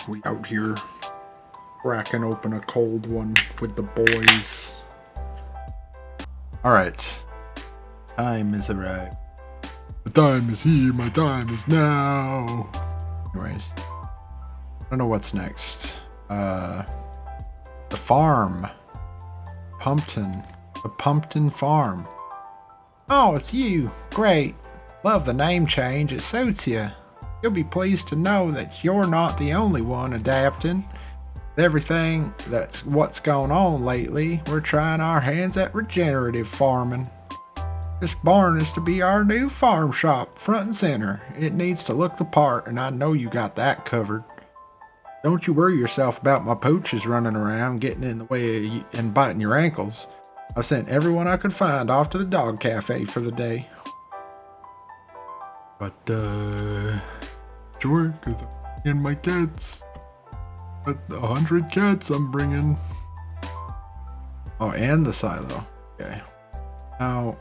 We out here cracking open a cold one with the boys. Alright. Time is arrived. The time is here, my time is now. Anyways. I don't know what's next. The farm. Pumpkin. The Pumpkin Farm. Oh, it's you. Great. Love the name change. It suits you. You'll be pleased to know that you're not the only one adapting. With everything that's what's going on lately, we're trying our hands at regenerative farming. This barn is to be our new farm shop, front and center. It needs to look the part, and I know you got that covered. Don't you worry yourself about my pooches running around, getting in the way and biting your ankles. I've sent everyone I could find off to the dog cafe for the day. But, sure, because I'm bringing my cats. But 100 cats I'm bringing. Oh, and the silo. Okay. Now,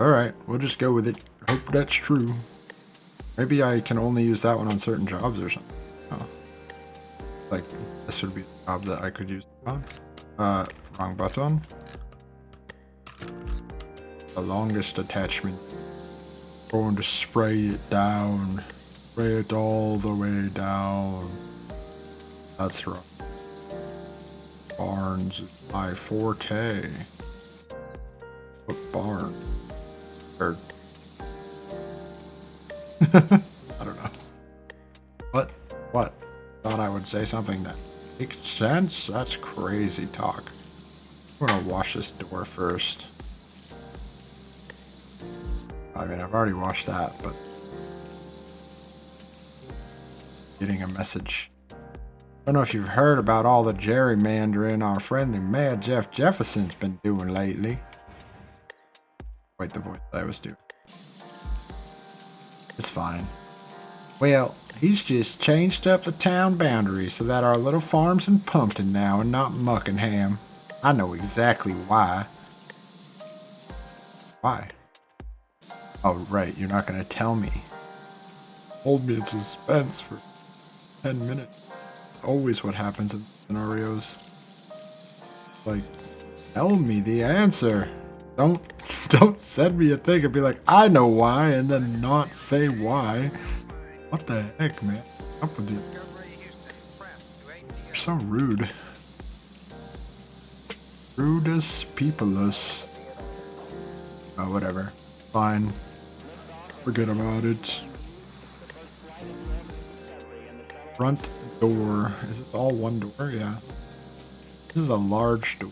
alright, we'll just go with it. Hope that's true. Maybe I can only use that one on certain jobs or something. Oh. Like, this would be the job that I could use it on. Wrong button. The longest attachment. Going to spray it down. Spray it all the way down. That's right. Barns is my forte. What barn? Or I don't know. What? Thought I would say something that makes sense? That's crazy talk. I'm gonna wash this door first. I mean, I've already washed that, but getting a message. I don't know if you've heard about all the gerrymandering our friendly Mad Jeff Jefferson's been doing lately. Wait, the voice I was doing. It's fine. Well, he's just changed up the town boundaries so that our little farm's in Pumpkin now and not Muckenham. I know exactly why. Why? Oh, right, you're not gonna tell me. Hold me in suspense for 10 minutes. Always what happens in scenarios. Like, tell me the answer. Don't send me a thing and be like, I know why, and then not say why. What the heck, man? Up with you. You're so rude. Rudest peopleous. Oh, whatever. Fine. Forget about it. Front door. Is it all one door? Yeah. This is a large door.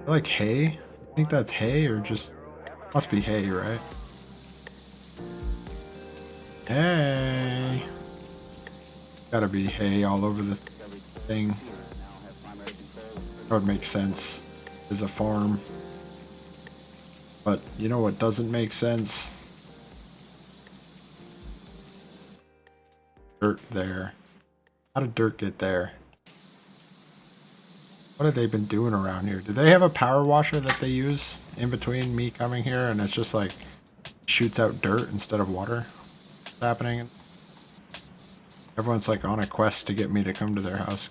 Like hay? I think that's hay or just... Must be hay, right? Hay! Gotta be hay all over the thing. That would make sense. Is a farm. But you know what doesn't make sense? Dirt there. How did dirt get there? What have they been doing around here? Do they have a power washer that they use in between me coming here and it's just like shoots out dirt instead of water? What's happening? Everyone's like on a quest to get me to come to their house.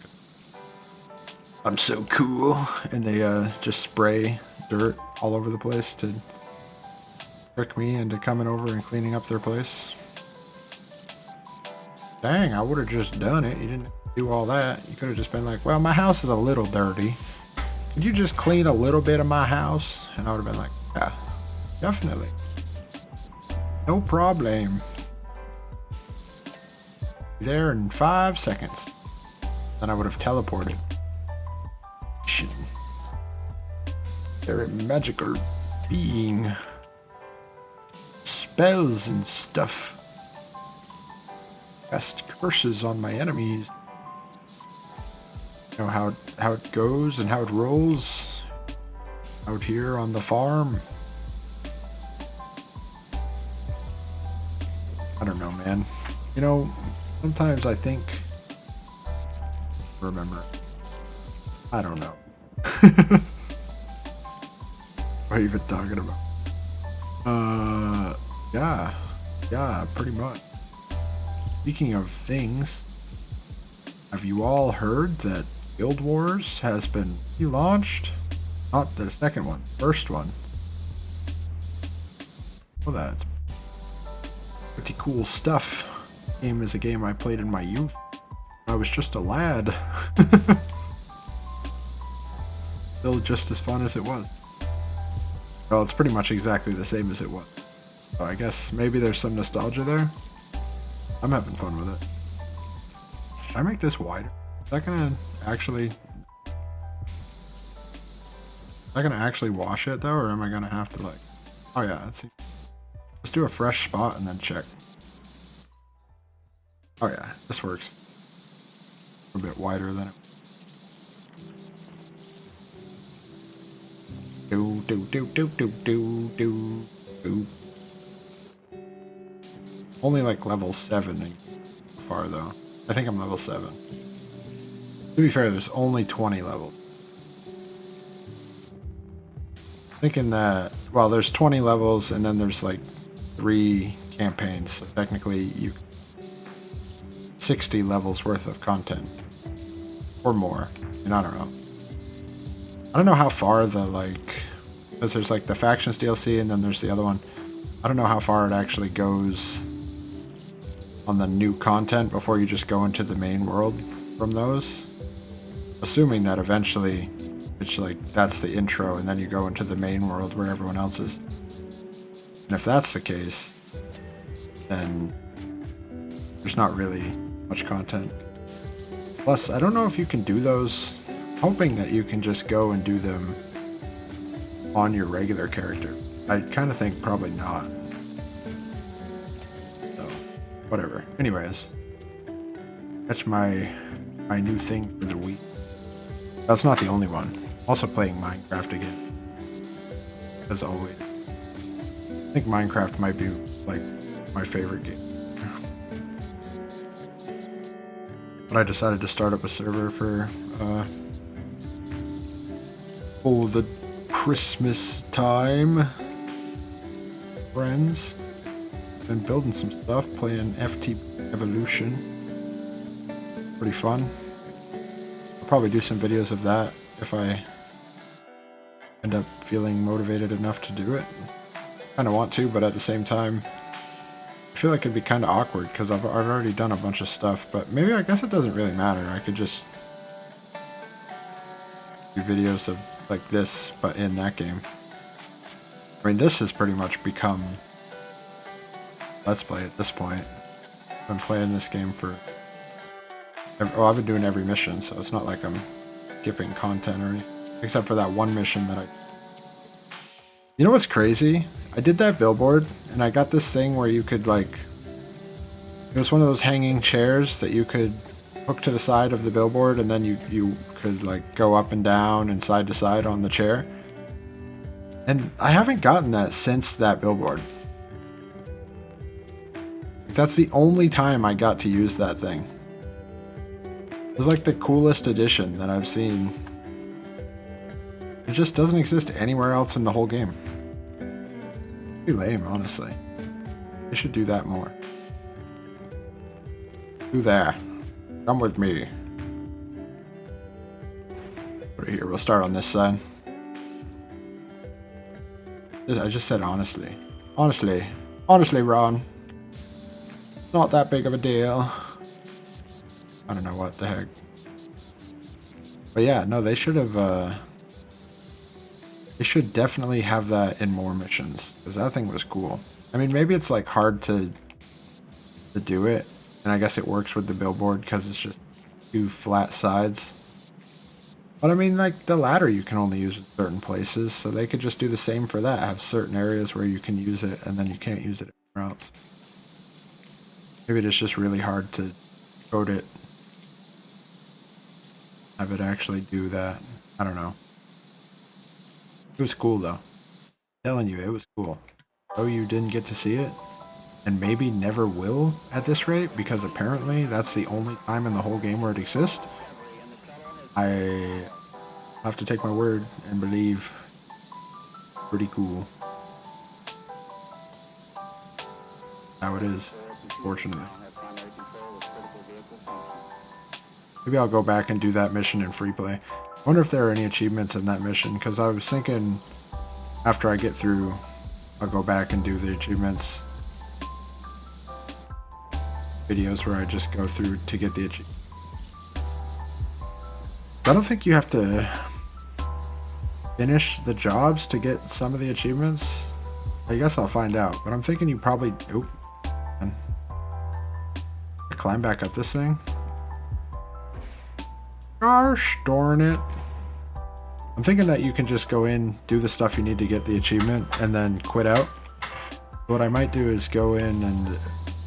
I'm so cool. And they just spray dirt all over the place to trick me into coming over and cleaning up their place. Dang, I would have just done it. You didn't do all that. You could have just been like, well, my house is a little dirty. Could you just clean a little bit of my house? And I would have been like, yeah, definitely. No problem. There in 5 seconds. Then I would have teleported. Shit. They're a magical being. Spells and stuff. Cast curses on my enemies. You know how it goes and how it rolls out here on the farm. I don't know, man. You know, sometimes I think. Remember. I don't know. What are you even talking about? Yeah, pretty much. Speaking of things, have you all heard that Guild Wars has been relaunched? Not the second one, first one. Well, that's pretty cool stuff. Game is a game I played in my youth. I was just a lad. Still just as fun as it was. Well, it's pretty much exactly the same as it was. So I guess maybe there's some nostalgia there. I'm having fun with it. Should I make this wider? Is that gonna actually... Is that gonna actually wash it though, or am I gonna have to like... Oh yeah, let's see. Let's do a fresh spot and then check. Oh yeah, this works. A bit wider than it. Do. Only like level 7 so far though. I think I'm level 7. To be fair, there's only 20 levels. Thinking that, well, there's 20 levels and then there's like 3 campaigns. So technically you 60 levels worth of content or more. And I don't know. I don't know how far the like, because there's like the factions DLC and then there's the other one. I don't know how far it actually goes on the new content before you just go into the main world from those. Assuming that eventually it's like that's the intro and then you go into the main world where everyone else is. And if that's the case, then there's not really much content. Plus, I don't know if you can do those. I'm hoping that you can just go and do them on your regular character. I kind of think probably not. So, whatever. Anyways, that's my new thing for the week. That's not the only one. Also playing Minecraft again. As always. I think Minecraft might be like my favorite game. But I decided to start up a server for the Christmas time. Friends. Been building some stuff, playing FT Evolution. Pretty fun. I'll probably do some videos of that if I end up feeling motivated enough to do it. Kind of want to, but at the same time, I feel like it'd be kind of awkward because I've already done a bunch of stuff, but maybe I guess it doesn't really matter. I could just do videos of like this, but in that game. I mean, this has pretty much become Let's Play at this point. I've been playing this game for... Well, I've been doing every mission, so it's not like I'm skipping content or anything. Except for that one mission that I... You know what's crazy? I did that billboard, and I got this thing where you could, like... It was one of those hanging chairs that you could hook to the side of the billboard, and then you could, like, go up and down and side to side on the chair. And I haven't gotten that since that billboard. That's the only time I got to use that thing. It was like the coolest addition that I've seen. It just doesn't exist anywhere else in the whole game. Pretty lame, honestly. They should do that more. Do that. Come with me. Right here, we'll start on this side. I just said honestly. Honestly. Honestly, Ron. Not that big of a deal. I don't know what the heck. But yeah, no, they should have, they should definitely have that in more missions. Because that thing was cool. I mean, maybe it's like hard to do it. And I guess it works with the billboard because it's just 2 flat sides. But I mean, like, the ladder you can only use in certain places. So they could just do the same for that. Have certain areas where you can use it and then you can't use it anywhere else. Maybe it's just really hard to code it. Have it actually do that. I don't know. It was cool though. I'm telling you, it was cool. Oh, you didn't get to see it? And maybe never will at this rate, because apparently that's the only time in the whole game where it exists. I have to take my word and believe. Pretty cool. How it is, fortunately. Maybe I'll go back and do that mission in free play. I wonder if there are any achievements in that mission, because I was thinking after I get through, I'll go back and do the achievements. Videos where I just go through to get the achievement. I don't think you have to finish the jobs to get some of the achievements. I guess I'll find out, but I'm thinking you probably... Oop. I climb back up this thing. Gosh darn it. I'm thinking that you can just go in, do the stuff you need to get the achievement, and then quit out. What I might do is go in and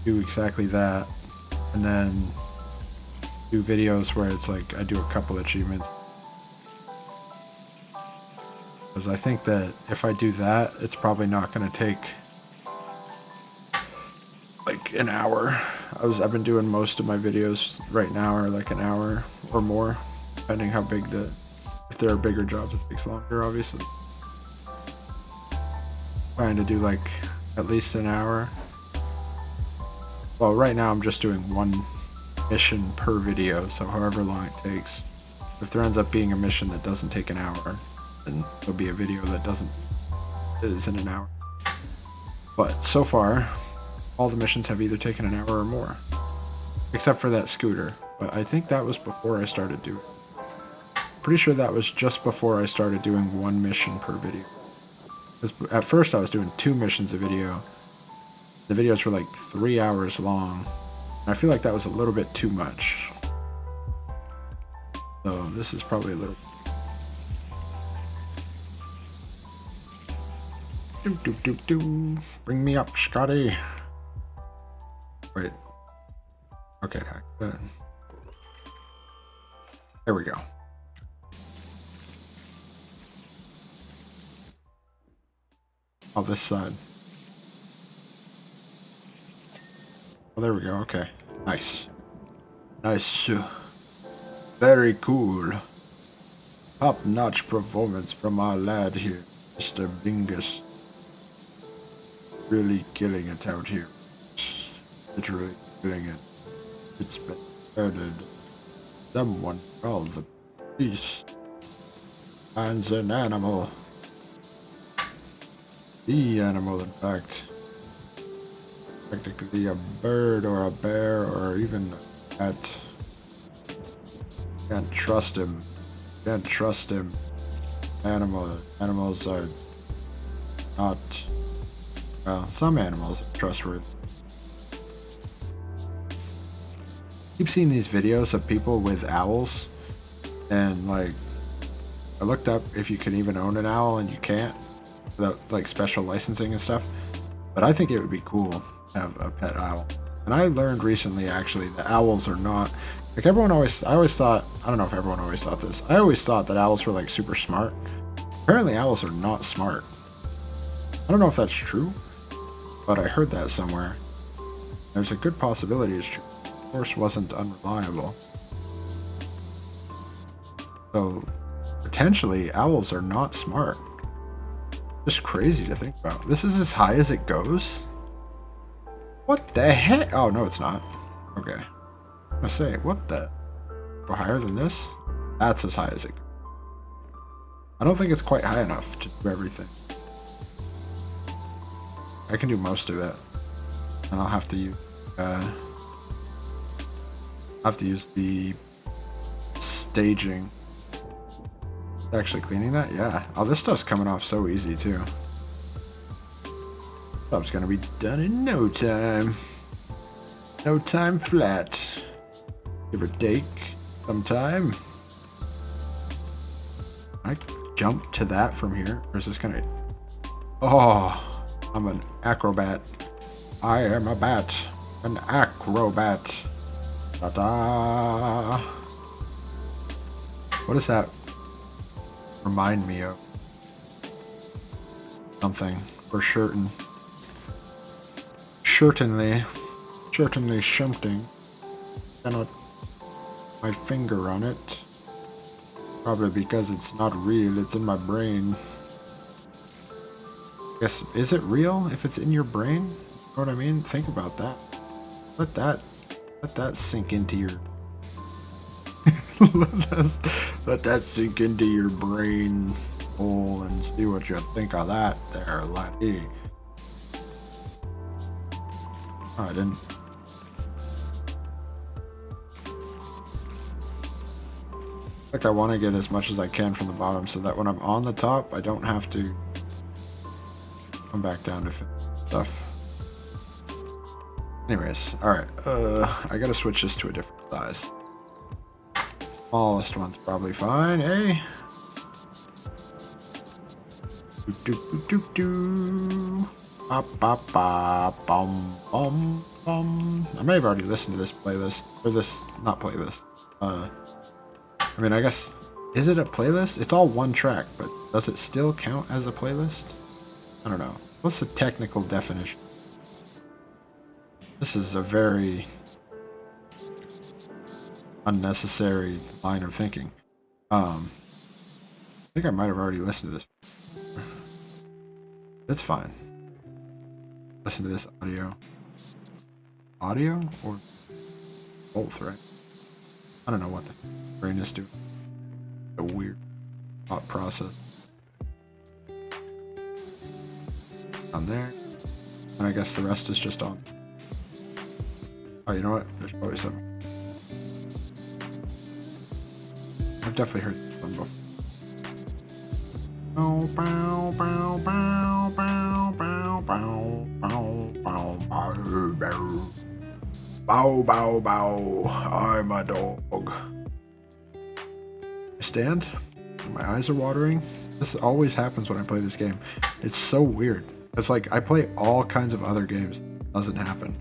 do exactly that, and then do videos where it's like I do a couple achievements. Because I think that if I do that, it's probably not going to take like an hour. I've been doing most of my videos right now are like an hour or more, depending how big if there are bigger jobs, it takes longer, obviously. Trying to do like at least an hour. Well, right now I'm just doing one mission per video, so however long it takes. If there ends up being a mission that doesn't take an hour, then there'll be a video that is in an hour. But so far, all the missions have either taken an hour or more, except for that scooter. But I think that was before I started doing it. Pretty sure that was just before I started doing one mission per video. Because at first I was doing 2 missions a video. The videos were like 3 hours long. And I feel like that was a little bit too much. So this is probably a little... Bring me up, Scotty. Wait. Okay. There we go. Oh, this side. Oh, there we go. Okay. Nice. Nice. Very cool. Top-notch performance from our lad here, Mr. Bingus. Really killing it out here. Literally killing it. It's been murdered. Someone called the police. Man's an animal. The animal, in fact. Practically a bird or a bear or even a cat. Can't trust him. Can't trust him. Animals are not... Well, some animals are trustworthy. Keep seeing these videos of people with owls, and like, I looked up if you can even own an owl, and you can't, without like special licensing and stuff. But I think it would be cool to have a pet owl. And I learned recently, actually, that owls are not like I always thought, I don't know if everyone always thought this. I always thought that owls were like super smart. Apparently, owls are not smart. I don't know if that's true, but I heard that somewhere. There's a good possibility it's true. The source wasn't unreliable. So, potentially, owls are not smart. Just crazy to think about. This is as high as it goes? What the heck? Oh, no, it's not. Okay. I'm gonna say, what the? Go higher than this? That's as high as it goes. I don't think it's quite high enough to do everything. I can do most of it. And I'll have to use the staging. Actually cleaning that? Yeah. Oh, this stuff's coming off so easy too. Stuff's gonna be done in no time. No time flat. Give or take some time. Can I jump to that from here? Or is this gonna... Oh, I'm an acrobat. I am a bat. An acrobat. Ta-da! What does that remind me of? Something for certain. Certainly something. Cannot my finger on it. Probably because it's not real, it's in my brain. Guess, is it real if it's in your brain? You know what I mean? Think about that. Let that sink into your... Let that sink into your brain hole and see what you think of that there, laddie. Oh, I didn't. Like I want to get as much as I can from the bottom so that when I'm on the top, I don't have to come back down to finish stuff. Anyways, alright. I gotta switch this to a different size. Smallest one's probably fine, eh? Ba ba ba bum bum bum. I may have already listened to this playlist, or this, not playlist. I mean, I guess, is it a playlist? It's all one track, but does it still count as a playlist? I don't know. What's the technical definition? This is a very unnecessary line of thinking. I think I might have already listened to this. It's fine. Listen to this audio. Audio or both, right? I don't know what the brain is doing. A weird thought process. On there. And I guess the rest is just on. Oh, you know what? There's probably something. I've definitely heard this one before. Bow, bow, bow, bow, bow, bow, bow, bow, bow, bow, bow. Bow, bow, bow. I'm a dog. I stand. My eyes are watering. This always happens when I play this game. It's so weird. It's like I play all kinds of other games. It doesn't happen.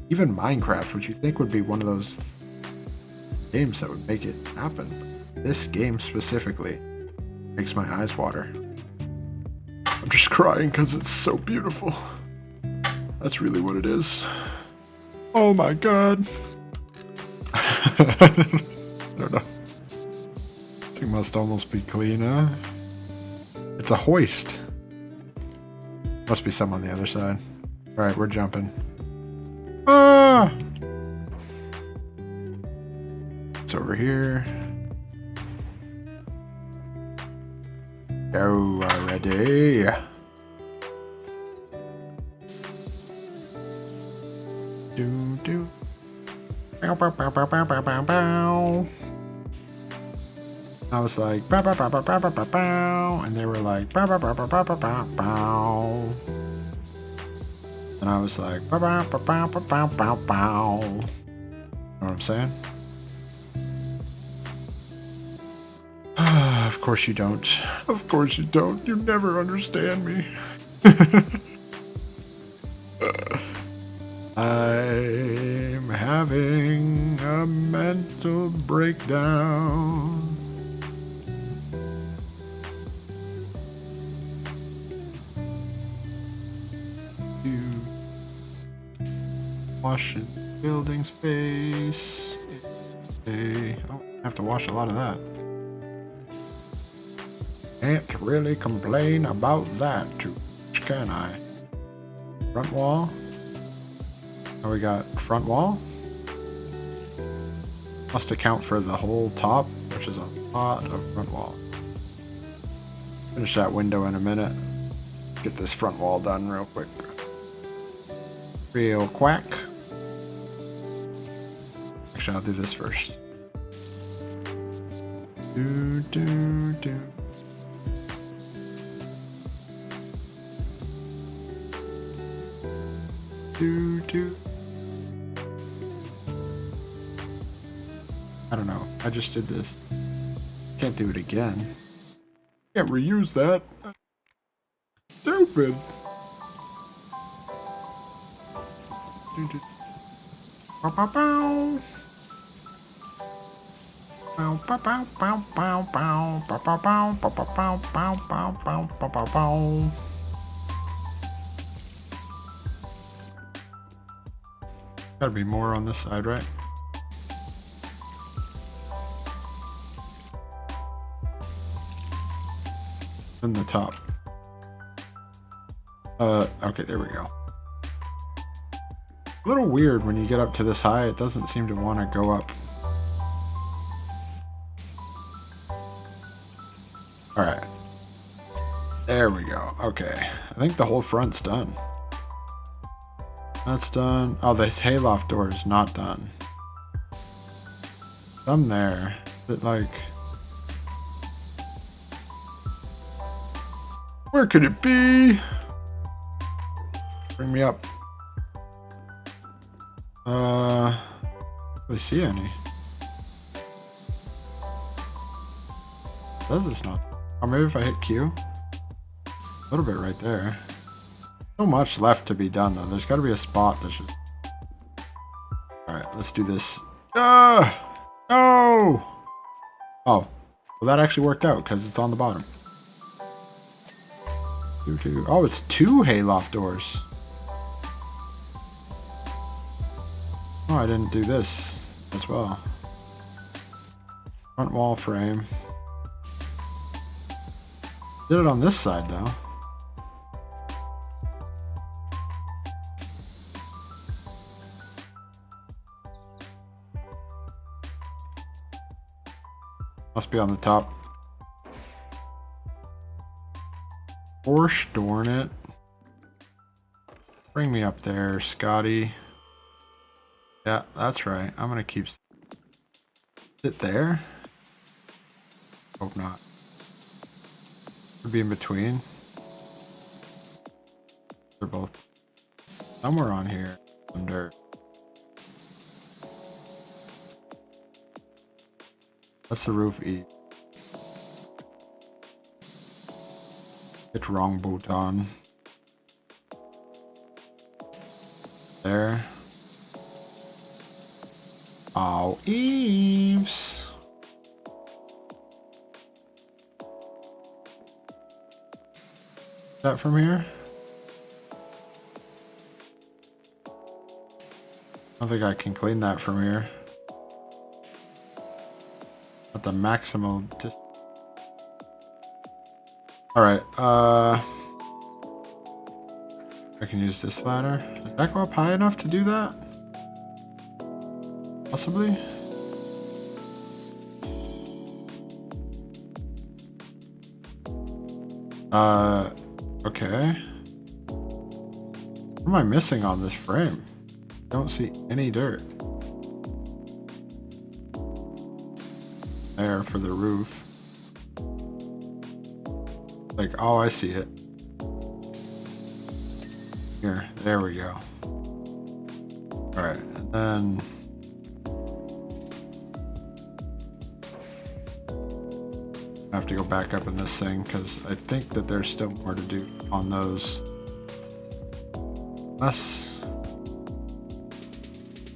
Even Minecraft, which you think would be one of those games that would make it happen. This game specifically makes my eyes water. I'm just crying because it's so beautiful. That's really what it is. Oh my god. I don't know. This thing must almost be clean, huh? It's a hoist. Must be some on the other side. Alright, we're jumping. Ah! It's over here. Go already. Do do. Bow bow bow bow bow bow bow bow. I was like bow bow bow bow bow bow bow bow, and they were like bow bow bow bow bow bow bow bow. And I was like bow bow bow bow bow bow bow bow. You know what I'm saying? Of course you don't. Of course you don't. You never understand me. I'm having a mental breakdown. You wash the building's face. Okay. Oh, I have to wash a lot of that. Can't really complain about that too much, can I? Front wall. Oh, we got front wall. Must account for the whole top, which is a lot of front wall. Finish that window in a minute. Get this front wall done real quick. Real quack. Actually, I'll do this first. Do, do, do. Do, do. I don't know. I just did this. Can't do it again. Can't reuse that. Stupid. Do, do. Bow, bow, bow. Bow, bow, bow, bow, bow, bow, bow, bow, bow, bow, bow, bow, bow, bow, bow, bow, bow. Gotta be more on this side, right? And the top. Okay, there we go. A little weird when you get up to this high, it doesn't seem to want to go up There we go. Okay. I think the whole front's done. That's done. Oh, this hayloft door is not done. Some there. But like... Where could it be? Bring me up. Don't really see any. Does this not? Or maybe if I hit Q? A little bit right there. So much left to be done though. There's got to be a spot that should... Alright, let's do this. No! Oh! Well that actually worked out because it's on the bottom. Oh, it's 2 hayloft doors. Oh, I didn't do this as well. Front wall frame. Did it on this side though. Must be on the top. Gosh darn it. Bring me up there, Scotty. Yeah, that's right. I'm gonna keep it there. Hope not. Could be in between. They're both somewhere on here. Some dirt. That's the roof E. It's wrong button. There. Oh, eaves. Is that from here? I don't think I can clean that from here. At the maximum just... Alright, I can use this ladder. Does that go up high enough to do that? Possibly? Okay. What am I missing on this frame? Don't see any dirt. There for the roof. Like, oh, I see it. Here, there we go. Alright, and then... I have to go back up in this thing, because I think that there's still more to do on those. Unless...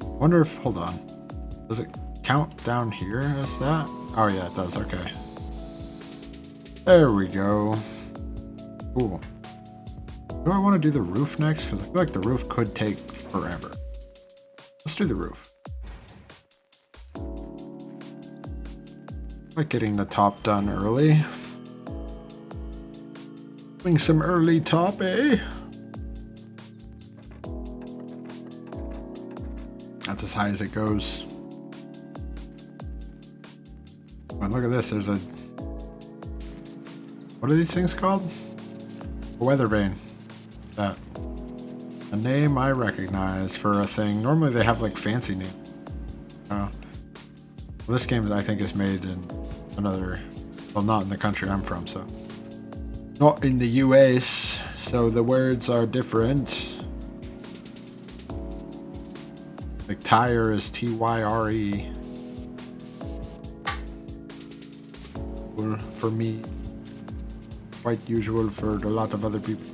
wonder if... hold on. Does it count down here as that? Oh yeah, it does, okay. There we go. Cool. Do I want to do the roof next? Because I feel like the roof could take forever. Let's do the roof. I like getting the top done early. Doing some early top, eh? That's as high as it goes. But look at this, there's a... what are these things called? A weather vane. That. A name I recognize for a thing. Normally they have like fancy names. Well, this game I think is made in another... well, not in the country I'm from, so... not in the US, so the words are different. Like tire is T-Y-R-E. For me, quite usual for a lot of other people.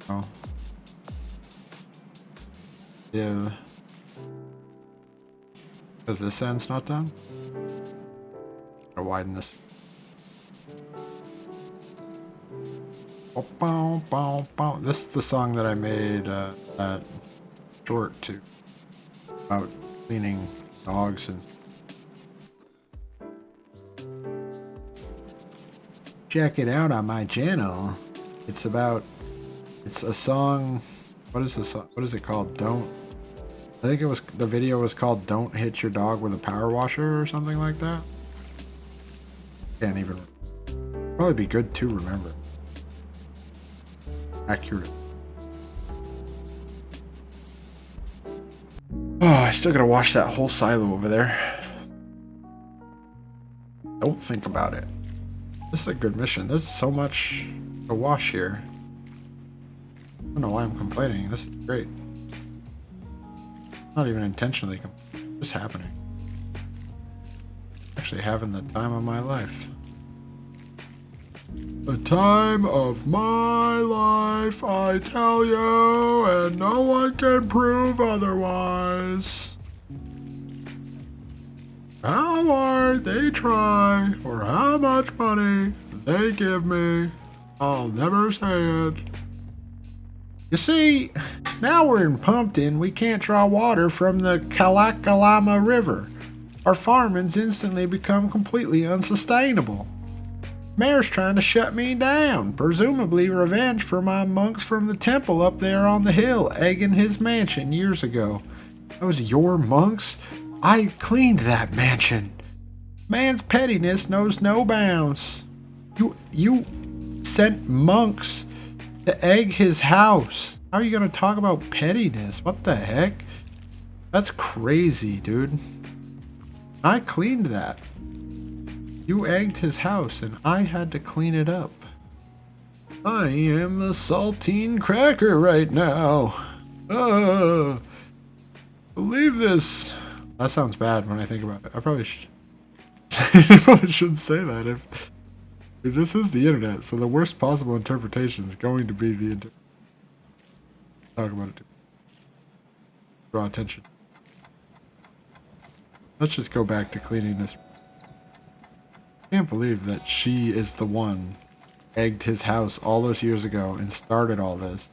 Oh. Yeah. Because this end's not done? Gotta widen this. This is the song that I made that short to about cleaning dogs and check it out on my channel. It's a song. What is this? What is it called? I think it was, the video was called Don't Hit Your Dog with a Power Washer or something like that. Can't even. Probably be good to remember. Accurate. Oh, I still gotta wash that whole silo over there. Don't think about it. This is a good mission. There's so much to wash here. I don't know why I'm complaining. This is great. Not even intentionally. Just happening. Actually having the time of my life. The time of my life, I tell you, and no one can prove otherwise. How hard they try, or how much money they give me, I'll never say it. You see, now we're in Pumpkin, we can't draw water from the Kalakalama River. Our farming's instantly become completely unsustainable. Mayor's trying to shut me down, presumably revenge for my monks from the temple up there on the hill, egging his mansion years ago. Those your monks? I cleaned that mansion. Man's pettiness knows no bounds. You sent monks to egg his house. How are you gonna talk about pettiness? What the heck? That's crazy, dude. I cleaned that. You egged his house and I had to clean it up. I am the saltine cracker right now. Believe this. That sounds bad when I think about it. I probably should. I probably shouldn't say that. If this is the internet, so the worst possible interpretation is going to be the internet. Talk about it. Draw attention. Let's just go back to cleaning this. I can't believe that she is the one egged his house all those years ago and started all this.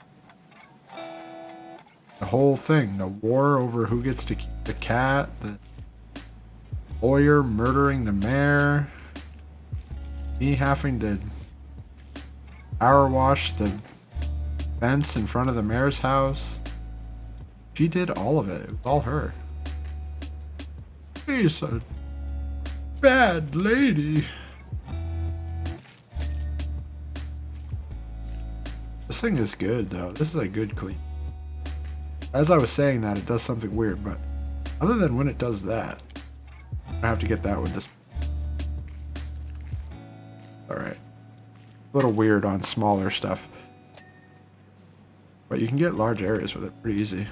The whole thing, the war over who gets to keep the cat, the lawyer murdering the mayor, me having to power wash the fence in front of the mayor's house. She did all of it. It was all her. She's a bad lady. This thing is good though. This is a good clean. As I was saying that, it does something weird, but other than when it does that, I have to get that with this. Alright. A little weird on smaller stuff. But you can get large areas with it pretty easy.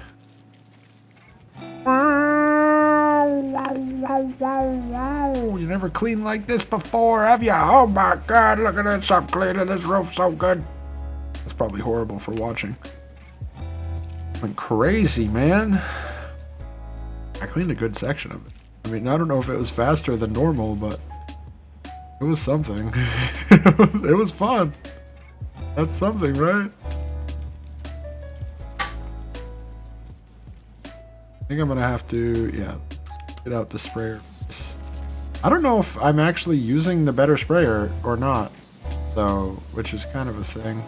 You never cleaned like this before, have you? Oh my god, look at this. I'm cleaning this roof so good. That's probably horrible for watching. Went crazy, man. I cleaned a good section of it. I mean, I don't know if it was faster than normal, but it was something. It was fun. That's something, right? I think I'm gonna have to, yeah, get out the sprayer. I don't know if I'm actually using the better sprayer or not, though, which is kind of a thing.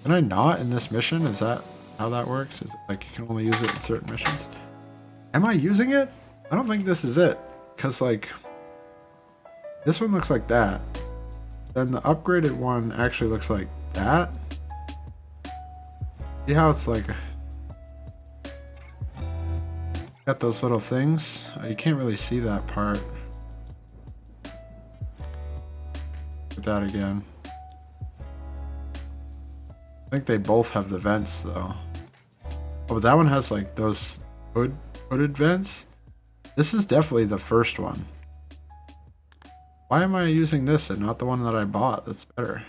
Can I not in this mission? Is that how that works? Is it like you can only use it in certain missions? Am I using it? I don't think this is it, because like this one looks like that. Then the upgraded one actually looks like that. See how it's like got those little things? You can't really see that part. Put that again. I think they both have the vents though. Oh, but that one has like those hooded vents. This is definitely the first one. Why am I using this and not the one that I bought? That's better.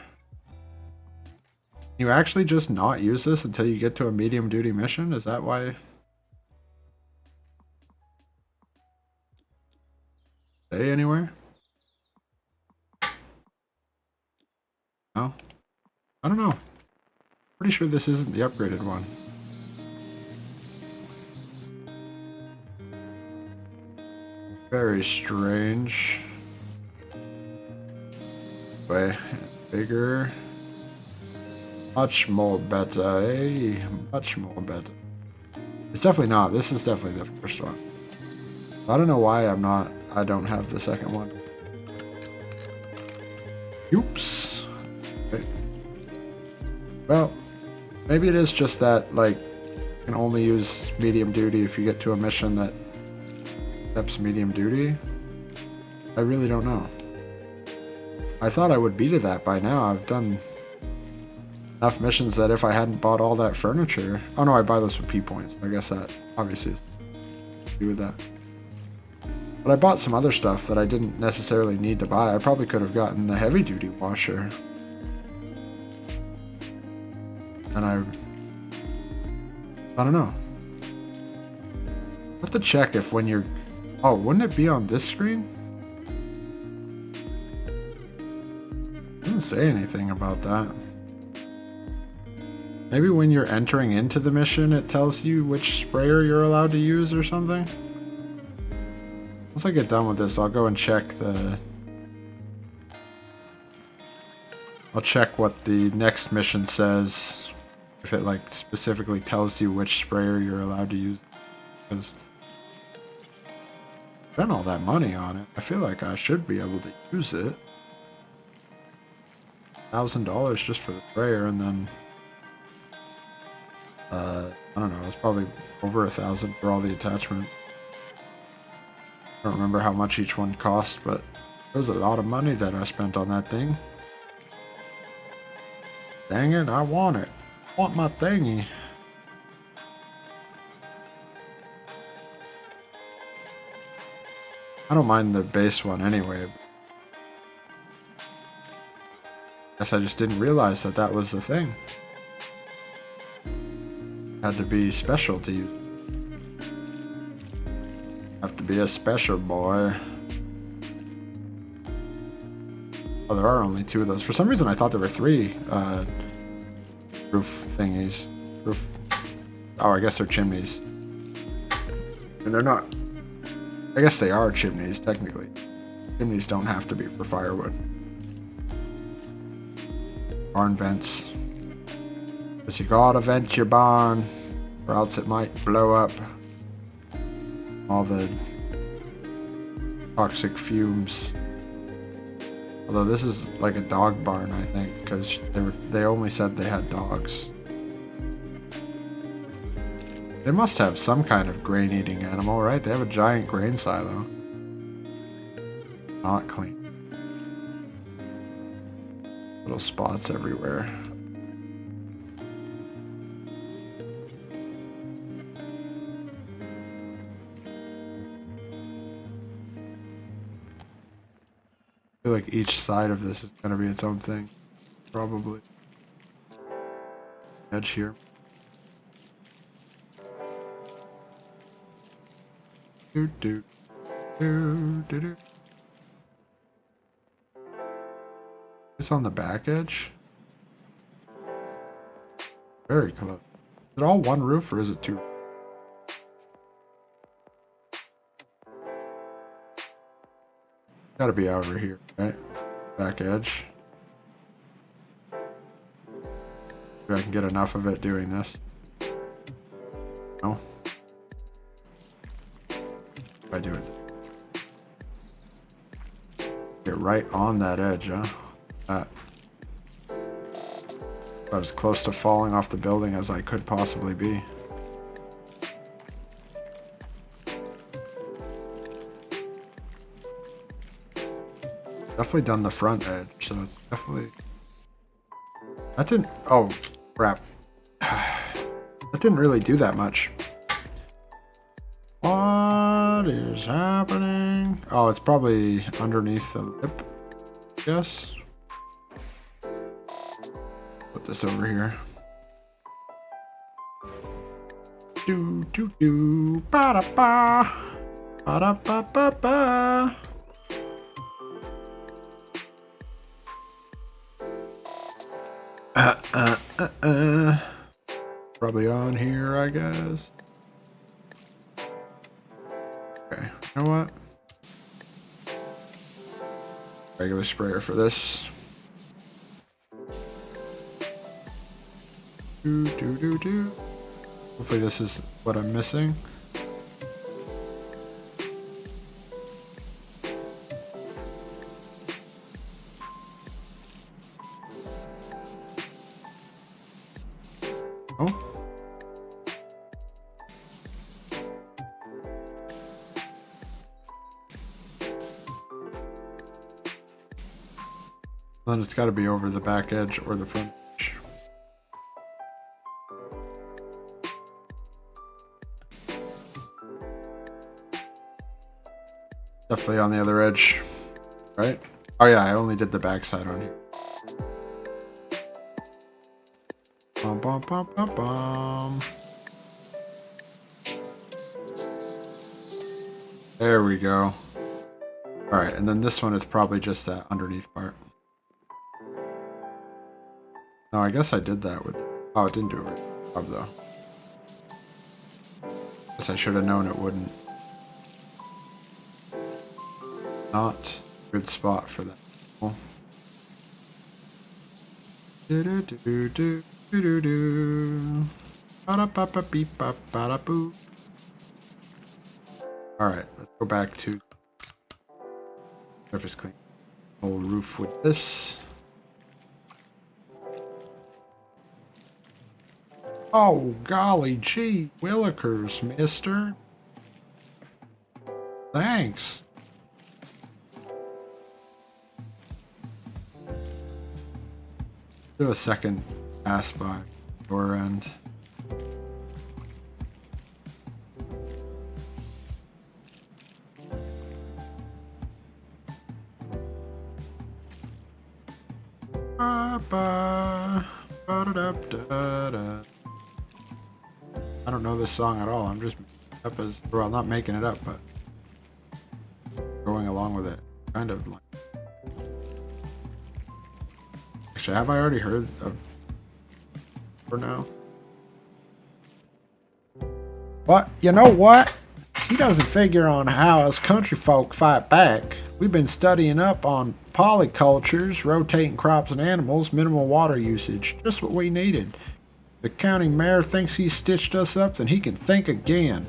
You actually just not use this until you get to a medium duty mission? Is that why? Stay anywhere? No? I don't know. Pretty sure this isn't the upgraded one. Very strange. Way bigger. Much more better, eh? Much more better. It's definitely not. This is definitely the first one. I don't know why I don't have the second one. Oops. Okay. Well, maybe it is just that, like, you can only use medium duty if you get to a mission that accepts medium duty. I really don't know. I thought I would be to that by now. I've done enough missions that if I hadn't bought all that furniture... Oh no, I buy those with P points. I guess that obviously has to do with that. But I bought some other stuff that I didn't necessarily need to buy. I probably could have gotten the heavy duty washer. And I don't know. I have to check if when you're... Oh, wouldn't it be on this screen? It doesn't say anything about that. Maybe when you're entering into the mission, it tells you which sprayer you're allowed to use or something? Once I get done with this, I'll go and check the... I'll check what the next mission says. If it, like, specifically tells you which sprayer you're allowed to use. Because I spent all that money on it. I feel like I should be able to use it. $1,000 just for the sprayer, and then... I don't know, it's probably over $1,000 for all the attachments. I don't remember how much each one cost, but it was a lot of money that I spent on that thing. Dang it, I want it. I want my thingy. I don't mind the base one anyway. Guess I just didn't realize that that was the thing. Had to be special to use. Have to be a special boy. Oh, there are only 2 of those. For some reason I thought there were 3 roof thingies. Roof. Oh, I guess they're chimneys. And they're not. I guess they are chimneys, technically. Chimneys don't have to be for firewood. Barn vents. Because you gotta vent your barn, or else it might blow up. All the toxic fumes. Although this is like a dog barn, I think, because they only said they had dogs. They must have some kind of grain-eating animal, right? They have a giant grain silo. Not clean. Little spots everywhere. I feel like each side of this is going to be its own thing. Probably. Edge here. Do do do do do. It's on the back edge. Very close. Is it all one roof or is it 2? Gotta be over here, right? Back edge. Maybe I can get enough of it doing this. No? If I do it. Get right on that edge, huh? That. About as close to falling off the building as I could possibly be. Definitely done the front edge, so it's definitely... That didn't... Oh, crap. That didn't really do that much. What is happening? Oh, it's probably underneath the lip, I guess. Put this over here. Do do do ba da ba ba da ba ba ba. Probably on here, I guess. Okay, you know what? Regular sprayer for this. Do do do do. Hopefully this is what I'm missing. Oh. Then it's got to be over the back edge or the front edge. Definitely on the other edge, right? Oh yeah, I only did the backside on here. Bum, bum, bum, bum, bum. There we go. Alright, and then this one is probably just that underneath part. No, I guess I did that with... Oh, it didn't do it right though. Guess I should have known it wouldn't. Not a good spot for that. Do do do do do do. Ba-da-ba-ba beep ba ba boo. Alright, let's go back to surface clean. Whole roof with this. Oh, golly gee, Willikers, mister. Thanks. Do a second pass by door end. I don't know this song at all. I'm just up as well, not making it up, but going along with it. Kind of like. Actually, have I already heard of for now? But you know what? He doesn't figure on how us country folk fight back. We've been studying up on polycultures, rotating crops and animals, minimal water usage. Just what we needed. The county mayor thinks he stitched us up, then he can think again.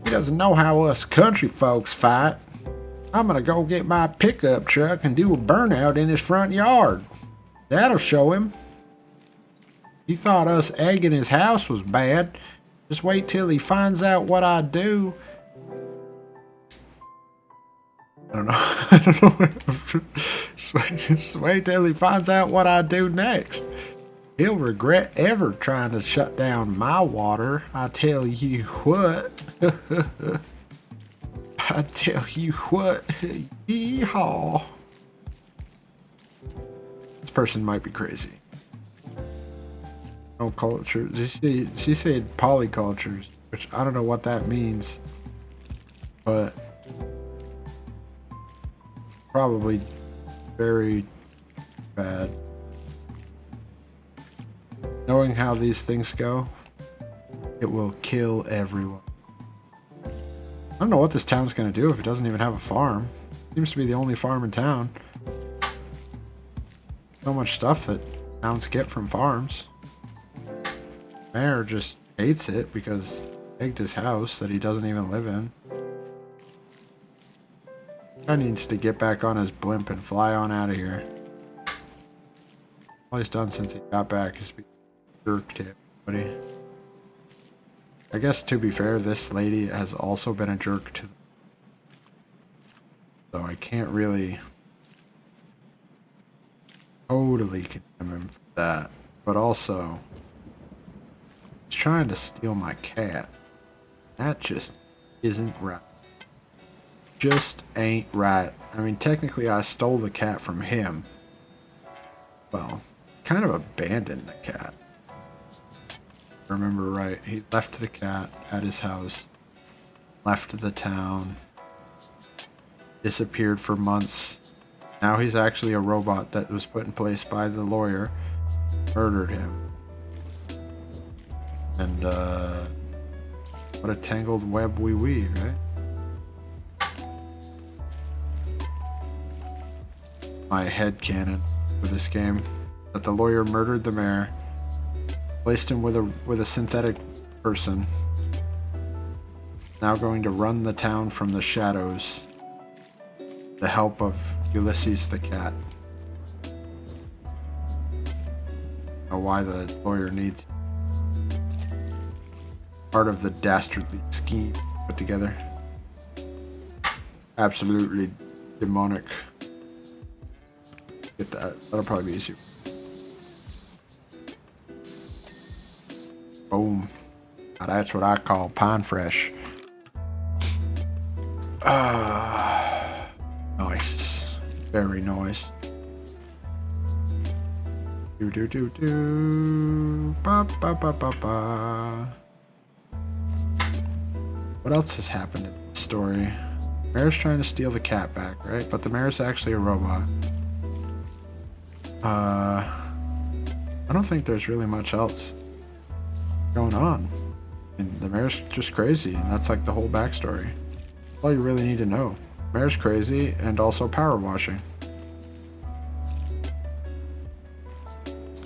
He doesn't know how us country folks fight. I'm gonna go get my pickup truck and do a burnout in his front yard. That'll show him. He thought us egging his house was bad. Just wait till he finds out what I do. I don't know. I don't know. Just wait till he finds out what I do next. He'll regret ever trying to shut down my water. I tell you what. I tell you what. Yeehaw. This person might be crazy. No culture. She said polycultures, which I don't know what that means. But probably very bad. Knowing how these things go, it will kill everyone. I don't know what this town's gonna do if it doesn't even have a farm. Seems to be the only farm in town. So much stuff that towns get from farms. Mayor just hates it because he egged his house that he doesn't even live in. Guy needs to get back on his blimp and fly on out of here. All he's done since he got back is be a jerk to everybody. I guess to be fair, this lady has also been a jerk to them. So I can't really totally condemn him for that. But also, he's trying to steal my cat. That just isn't right. Just ain't right. I mean, technically I stole the cat from him. Well, kind of abandoned the cat. If I remember right, he left the cat at his house, left the town, disappeared for months. Now he's actually a robot that was put in place by the lawyer, murdered him. And what a tangled web we weave, right? My headcanon for this game, that the lawyer murdered the mayor, placed him with a synthetic person, now going to run the town from the shadows, the help of Ulysses the cat. know why the lawyer needs part of the dastardly scheme put together. Absolutely demonic. Get that. That'll probably be easier. Boom. Now that's what I call pine fresh. Nice. Very nice. Do do do do. Ba ba ba ba ba. What else has happened in this story? Mayor's trying to steal the cat back, right? But the mayor's actually a robot. I don't think there's really much else going on. And the mayor's just crazy, and that's like the whole backstory. That's all you really need to know. Mayor's crazy, and also power washing.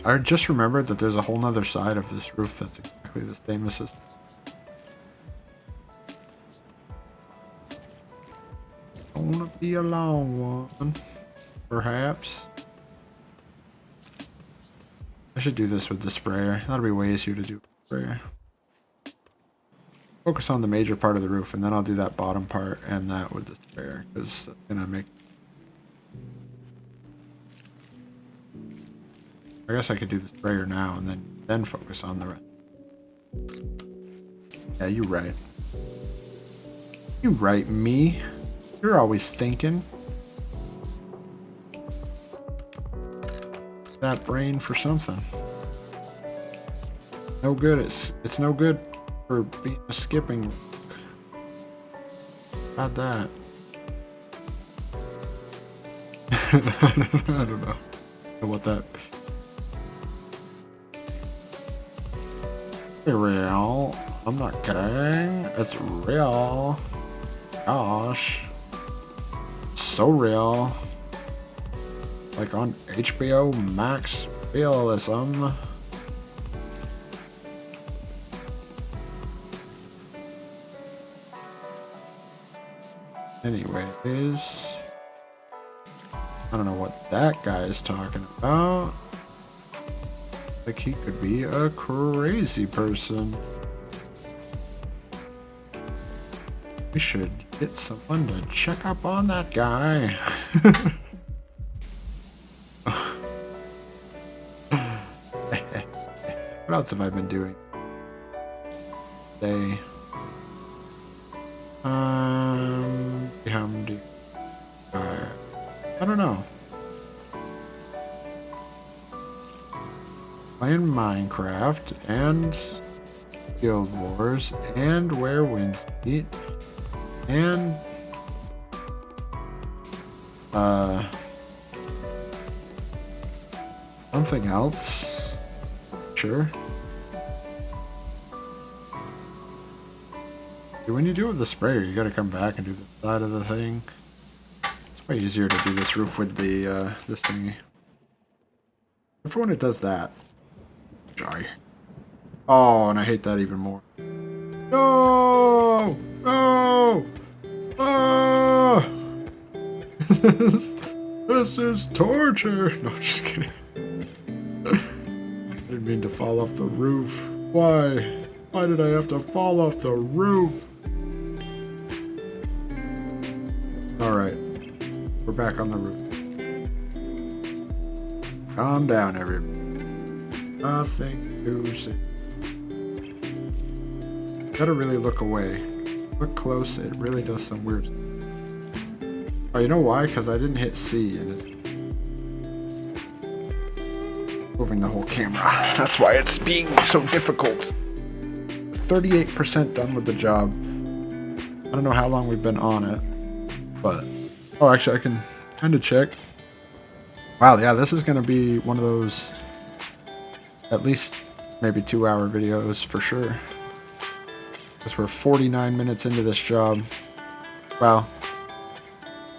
I just remembered that there's a whole nother side of this roof that's exactly the same as this. Don't wanna be a long one, perhaps. I should do this with the sprayer. That'll be way easier to do with the sprayer. Focus on the major part of the roof, and then I'll do that bottom part and that with the sprayer, because that's gonna make... I guess I could do the sprayer now and then focus on the rest. Yeah, you're right. You're right, me. You're always thinking. That brain for something. No good. It's no good for being a skipping. About that. I don't know what that. Real. I'm not kidding. It's real. Gosh. So real. Like on HBO Max realism. Anyways. I don't know what that guy is talking about. Like he could be a crazy person. We should get someone to check up on that guy. What else have I been doing? Day. I don't know. Playing Minecraft and Guild Wars and Where Winds Meet and something else. Sure. When you do it with the sprayer, you gotta come back and do the side of the thing. It's way easier to do this roof with the this thingy. But for when it does that. Oh, and I hate that even more. No! No! Ah! This is torture! No, I'm just kidding. I didn't mean to fall off the roof. Why? Why did I have to fall off the roof? Alright. We're back on the roof. Calm down, everybody. Nothing to see. Gotta really look away. Look close, it really does some weird stuff. Oh, you know why? Because I didn't hit C and it's moving the whole camera. That's why it's being so difficult. 38% done with the job. I don't know how long we've been on it, but... Oh, actually, I can kind of check. Wow, yeah, this is going to be one of those... At least maybe 2-hour videos for sure. Because we're 49 minutes into this job. Wow.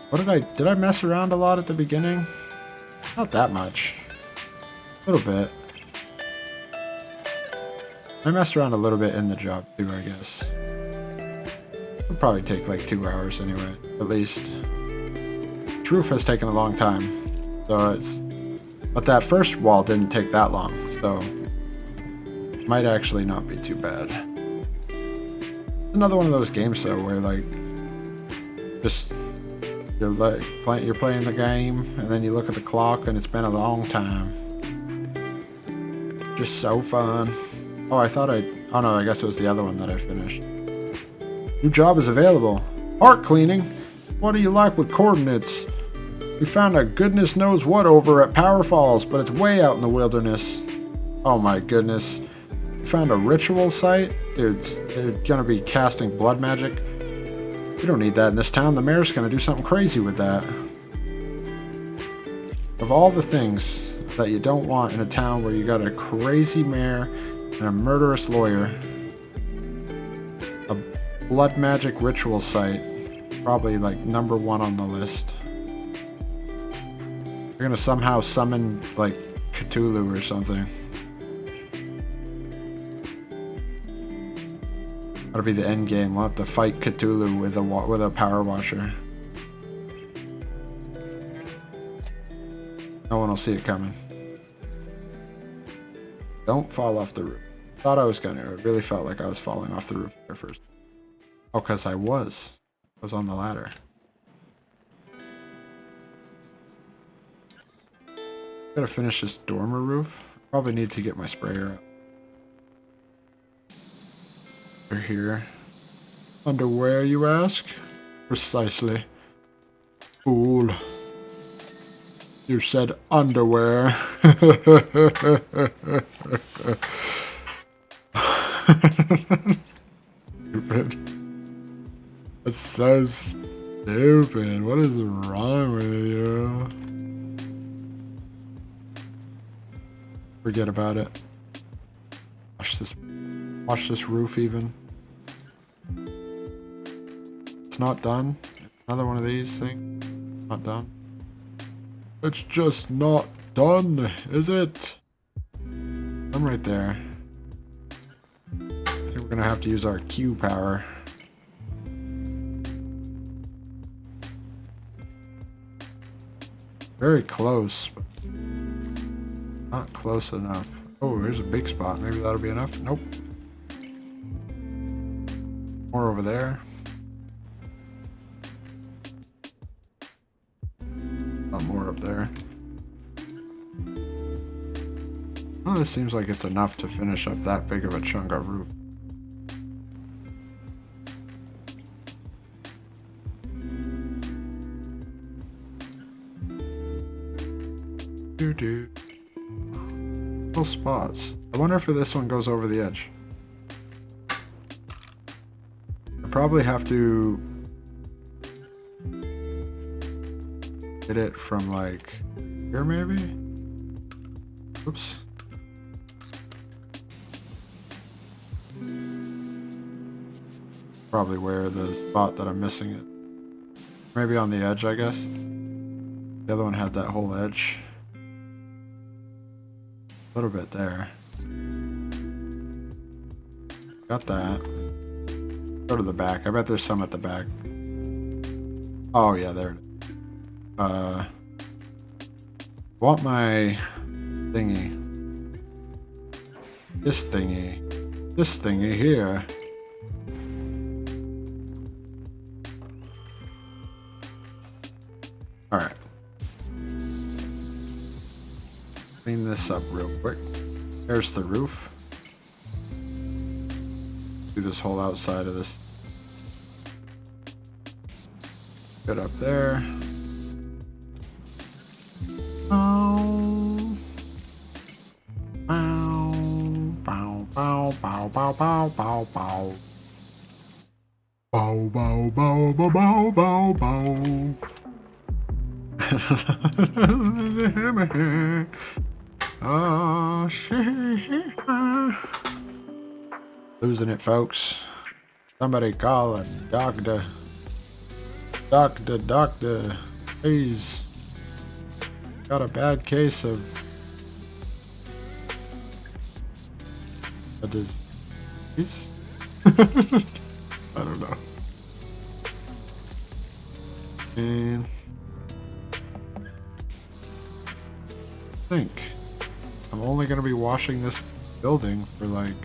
What did I mess around a lot at the beginning? Not that much. A little bit. I messed around a little bit in the job too, I guess. It'll probably take like 2 hours anyway, at least. This roof has taken a long time, so it's But that first wall didn't take that long, so might actually not be too bad. Another one of those games though where like just you're playing the game and then you look at the clock and it's been a long time. Just so fun. Oh, oh no, I guess it was the other one that I finished. New job is available. Art cleaning? What do you like with coordinates? We found a goodness knows what over at Power Falls, but it's way out in the wilderness. Oh my goodness. We found a ritual site? Dude, they're gonna be casting blood magic. We don't need that in this town. The mayor's gonna do something crazy with that. Of all the things that you don't want in a town where you got a crazy mayor and a murderous lawyer, a blood magic ritual site, probably like #1 on the list. They're gonna somehow summon like Cthulhu or something. That'll be the end game. We'll have to fight Cthulhu with a power washer. No one will see it coming. Don't fall off the roof. Thought I was gonna. It really felt like I was falling off the roof there first. Oh, because I was on the ladder. Gotta finish this dormer roof. Probably need to get my sprayer up. They're here. Underwear, you ask? Precisely. Fool. You said underwear. Stupid. That's so stupid. What is wrong with you? Forget about it. Watch this roof even. It's not done. Another one of these things. Not done. It's just not done, is it? I'm right there. I think we're gonna have to use our Q power. Very close, but not close enough. Oh, here's a big spot. Maybe that'll be enough. Nope. More over there. Not more up there. None of this seems like it's enough to finish up that big of a chunk of roof. Little spots. I wonder if this one goes over the edge. I probably have to hit it from like here maybe? Oops. Probably where the spot that I'm missing it. Maybe on the edge, I guess. The other one had that whole edge. A little bit there. Got that. Go to the back. I bet there's some at the back. Oh yeah, there. Want my thingy. This thingy. This thingy here. Alright. Clean this up real quick. There's the roof. Do this whole outside of this. Get up there. Oh. Bow. Bow, bow, bow, bow, bow, bow, bow. Bow, bow, bow, bow, bow, bow, bow. Oh, shit. Losing it, folks. Somebody call a doctor. Doctor, please. Got a bad case of a disease? I don't know. And think. I'm only gonna be washing this building for like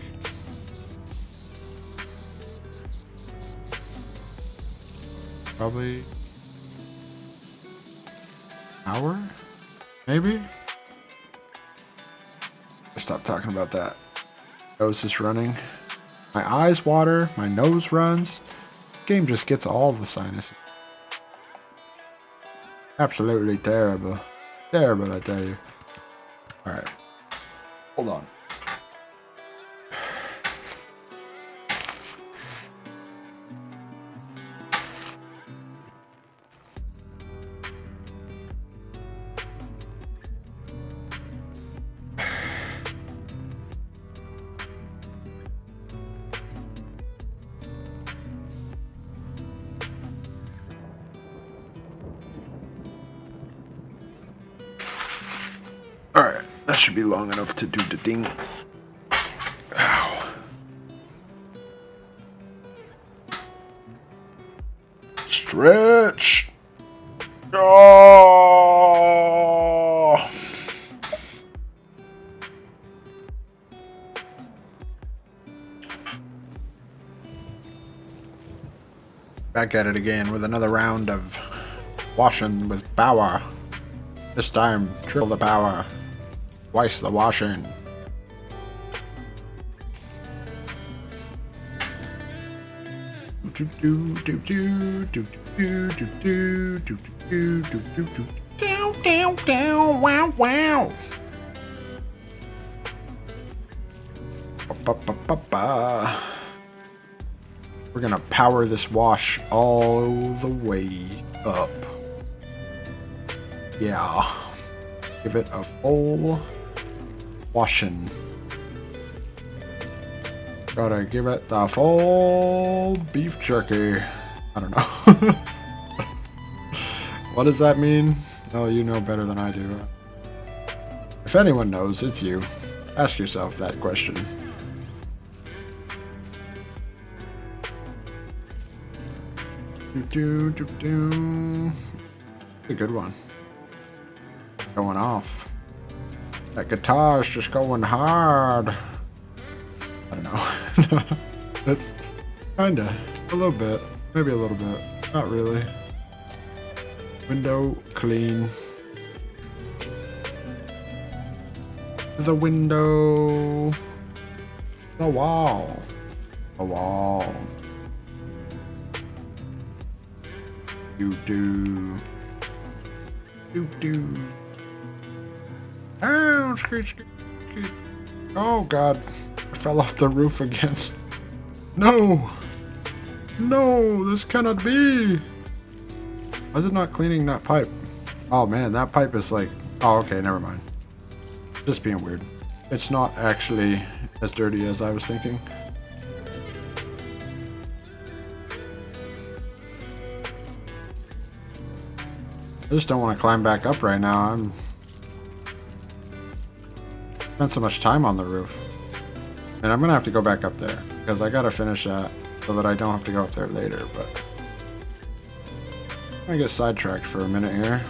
probably hour, maybe. Stop talking about that. Nose is running. My eyes water. My nose runs. This game just gets all the sinuses. Absolutely terrible. Terrible, I tell you. Alright. Hold on. Alright, that should be long enough to do the ding. Ow. Stretch! Oh! Back at it again with another round of washing with power. This time, triple the power. Twice the washing. Wow, wow. We're gonna power this wash all the way up. Yeah. Give it a full washing. Gotta give it the full beef jerky. I don't know. What does that mean? Oh, you know better than I do. If anyone knows, it's you. Ask yourself that question. A good one. Going off. That guitar's just going hard. I don't know. That's kinda. A little bit. Maybe a little bit. Not really. Window clean. The window. The wall. The wall. Do. Oh, screech. Oh, God. I fell off the roof again. No. No, this cannot be. Why is it not cleaning that pipe? Oh, man, that pipe is like... Oh, okay, never mind. Just being weird. It's not actually as dirty as I was thinking. I just don't want to climb back up right now. I'm spent so much time on the roof. And I'm gonna have to go back up there because I gotta finish that so that I don't have to go up there later, but I'm gonna get sidetracked for a minute here.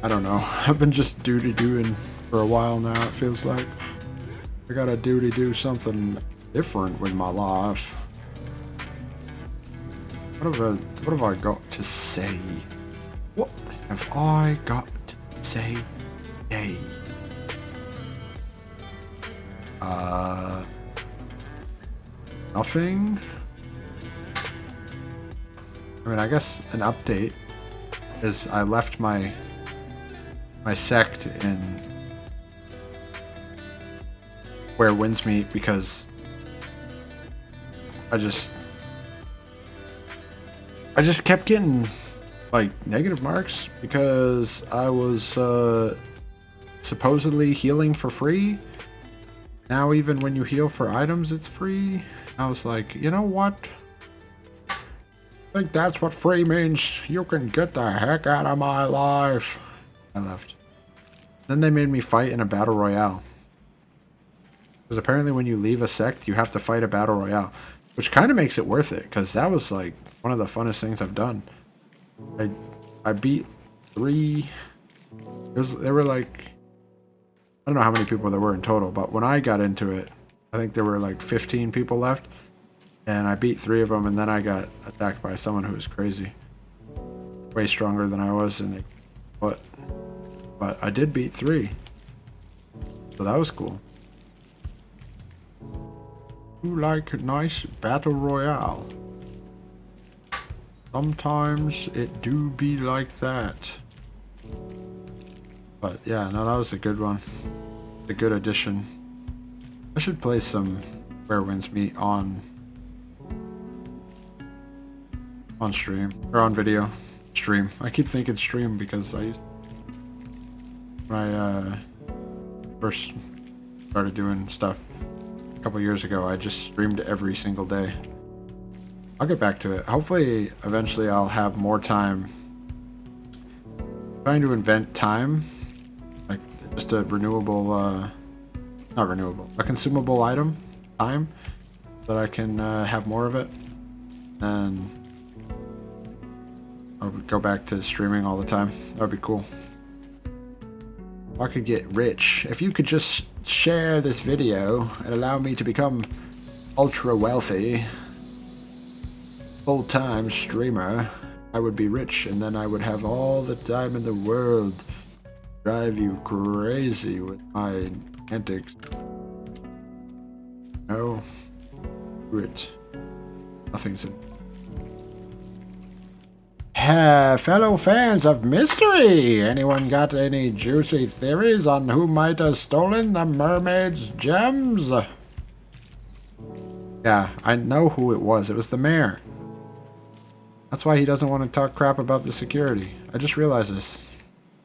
I don't know. I've been just doing for a while now, it feels like. I gotta do something different with my life. What have I got to say? What have I got to say today? Nothing? I mean, I guess an update is I left my sect in where winds meet because I just kept getting like negative marks because I was supposedly healing for free. Now even when you heal for items, it's free. I was like, you know what? I think that's what free means. You can get the heck out of my life. I left. Then they made me fight in a battle royale. Because apparently when you leave a sect, you have to fight a battle royale. Which kind of makes it worth it, because that was like one of the funnest things I've done. I beat 3... There were like... I don't know how many people there were in total, but when I got into it, I think there were like 15 people left. And I beat 3 of them, and then I got attacked by someone who was crazy. Way stronger than I was, and but I did beat 3. So that was cool. You like a nice battle royale? Sometimes it do be like that. But yeah, no, that was a good one. A good addition. I should play some Where Winds Meet on stream. Or on video. Stream. I keep thinking stream because when I first started doing stuff a couple years ago, I just streamed every single day. I'll get back to it. Hopefully, eventually I'll have more time. I'm trying to invent time. Like, just a renewable, not renewable, a consumable item, time, that I can have more of it. And I would go back to streaming all the time. That would be cool. I could get rich. If you could just share this video and allow me to become ultra wealthy, full-time streamer, I would be rich, and then I would have all the time in the world to drive you crazy with my antics. No. Do it. Nothing's in. Fellow fans of mystery, anyone got any juicy theories on who might have stolen the mermaid's gems? Yeah, I know who it was. It was the mayor. That's why he doesn't want to talk crap about the security. I just realized this.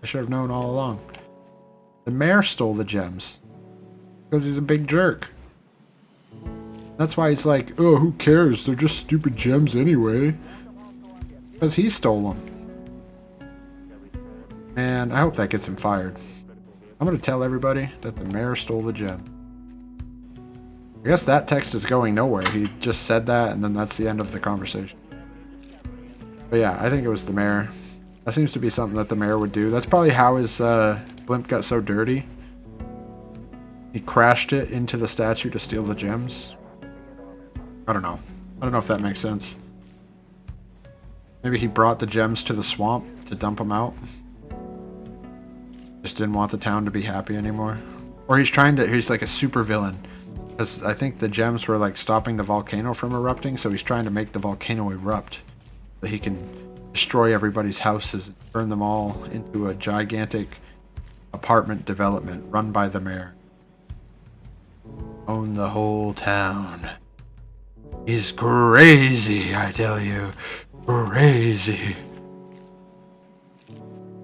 I should have known all along. The mayor stole the gems. Because he's a big jerk. That's why he's like, oh, who cares? They're just stupid gems anyway. Because he stole them. And I hope that gets him fired. I'm going to tell everybody that the mayor stole the gem. I guess that text is going nowhere. He just said that, and then that's the end of the conversation. But yeah, I think it was the mayor. That seems to be something that the mayor would do. That's probably how his blimp got so dirty. He crashed it into the statue to steal the gems. I don't know. I don't know if that makes sense. Maybe he brought the gems to the swamp to dump them out. Just didn't want the town to be happy anymore. Or he's like a super villain. Because I think the gems were like stopping the volcano from erupting, so he's trying to make the volcano erupt. So he can destroy everybody's houses and turn them all into a gigantic apartment development run by the mayor. Own the whole town. He's crazy, I tell you. Crazy.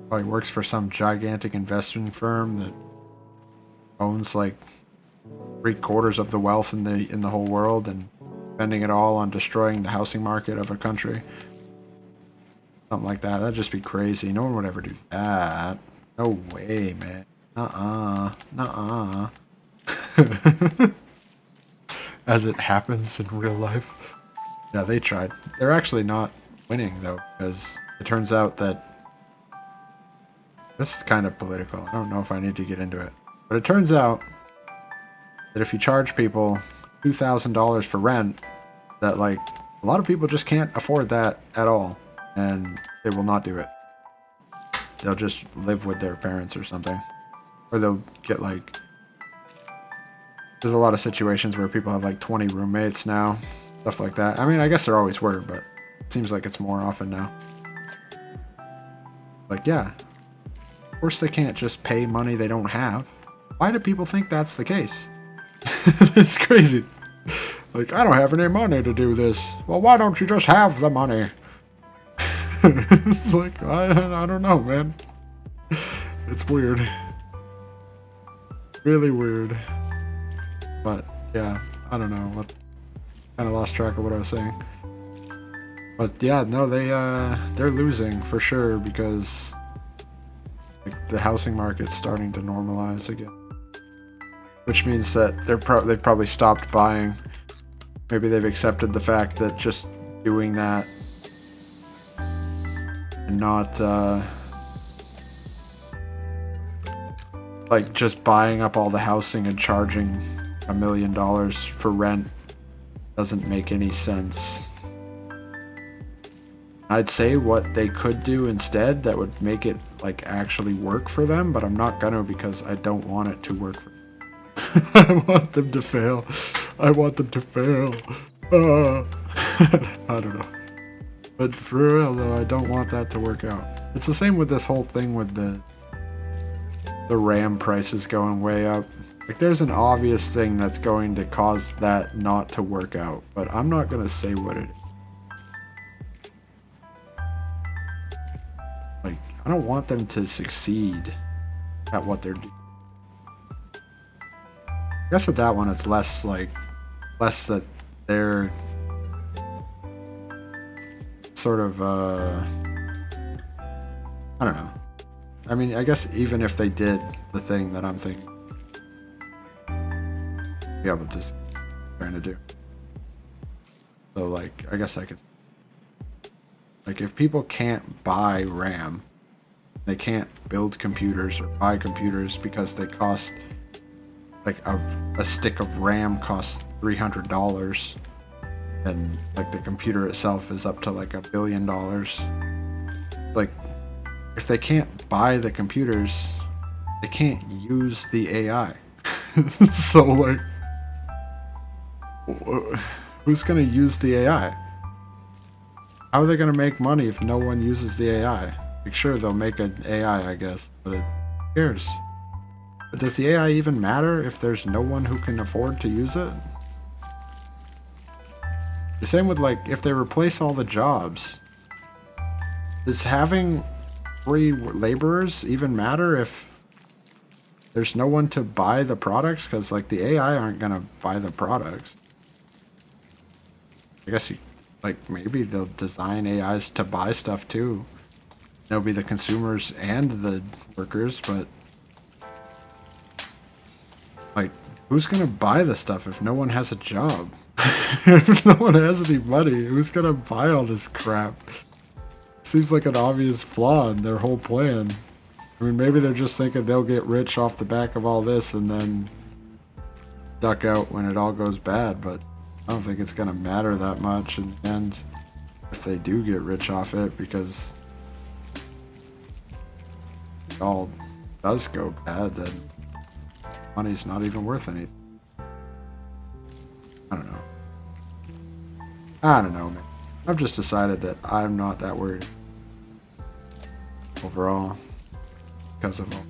Probably works for some gigantic investment firm that owns like 3/4 of the wealth in the whole world and spending it all on destroying the housing market of a country. Something like that. That'd just be crazy. No one would ever do that. No way, man. Nuh-uh. As it happens in real life. Yeah, they tried. They're actually not winning, though, because it turns out that... This is kind of political. I don't know if I need to get into it. But it turns out that if you charge people $2,000 for rent, that, like, a lot of people just can't afford that at all. And they will not do it. They'll just live with their parents or something. Or they'll get, like... There's a lot of situations where people have, like, 20 roommates now. Stuff like that. I mean, I guess there always were, but it seems like it's more often now. Like, yeah. Of course they can't just pay money they don't have. Why do people think that's the case? It's crazy. Like, I don't have any money to do this. Well, why don't you just have the money? It's like, I don't know, man. It's weird. Really weird. But, yeah, I don't know. Kind of lost track of what I was saying. But, yeah, no, they're losing for sure because Like the housing market's starting to normalize again. Which means that they've probably stopped buying. Maybe they've accepted the fact that just doing that and not like just buying up all the housing and charging $1 million for rent doesn't make any sense. I'd say what they could do instead that would make it like actually work for them, but I'm not gonna because I don't want it to work for them. I want them to fail. I want them to fail. I don't know. But for real though, I don't want that to work out. It's the same with this whole thing with the RAM prices going way up. Like there's an obvious thing that's going to cause that not to work out, but I'm not gonna say what it is. Like, I don't want them to succeed at what they're doing. I guess with that one, it's less that they're sort of, I don't know. I mean, I guess even if they did the thing that I'm thinking, yeah, but just trying to do. So, like, I guess I could, like, if people can't buy RAM, they can't build computers or buy computers because they cost, like, a stick of RAM costs $300, and like the computer itself is up to like $1 billion. Like, if they can't buy the computers, they can't use the AI. So, like, who's gonna use the AI? How are they gonna make money if no one uses the AI? Like, sure, they'll make an AI, I guess, but who cares? But does the AI even matter if there's no one who can afford to use it? The same with, like, if they replace all the jobs. Does having free laborers even matter if there's no one to buy the products? Because, like, the AI aren't gonna buy the products. I guess you, like, maybe they'll design AIs to buy stuff too. They'll be the consumers and the workers, but like, who's gonna buy the stuff if no one has a job? If no one has any money, who's gonna buy all this crap? Seems like an obvious flaw in their whole plan. I mean, maybe they're just thinking they'll get rich off the back of all this and then duck out when it all goes bad, but I don't think it's gonna matter that much in the end if they do get rich off it, because if it all does go bad, then money's not even worth anything. I don't know, man. I've just decided that I'm not that worried overall because of them.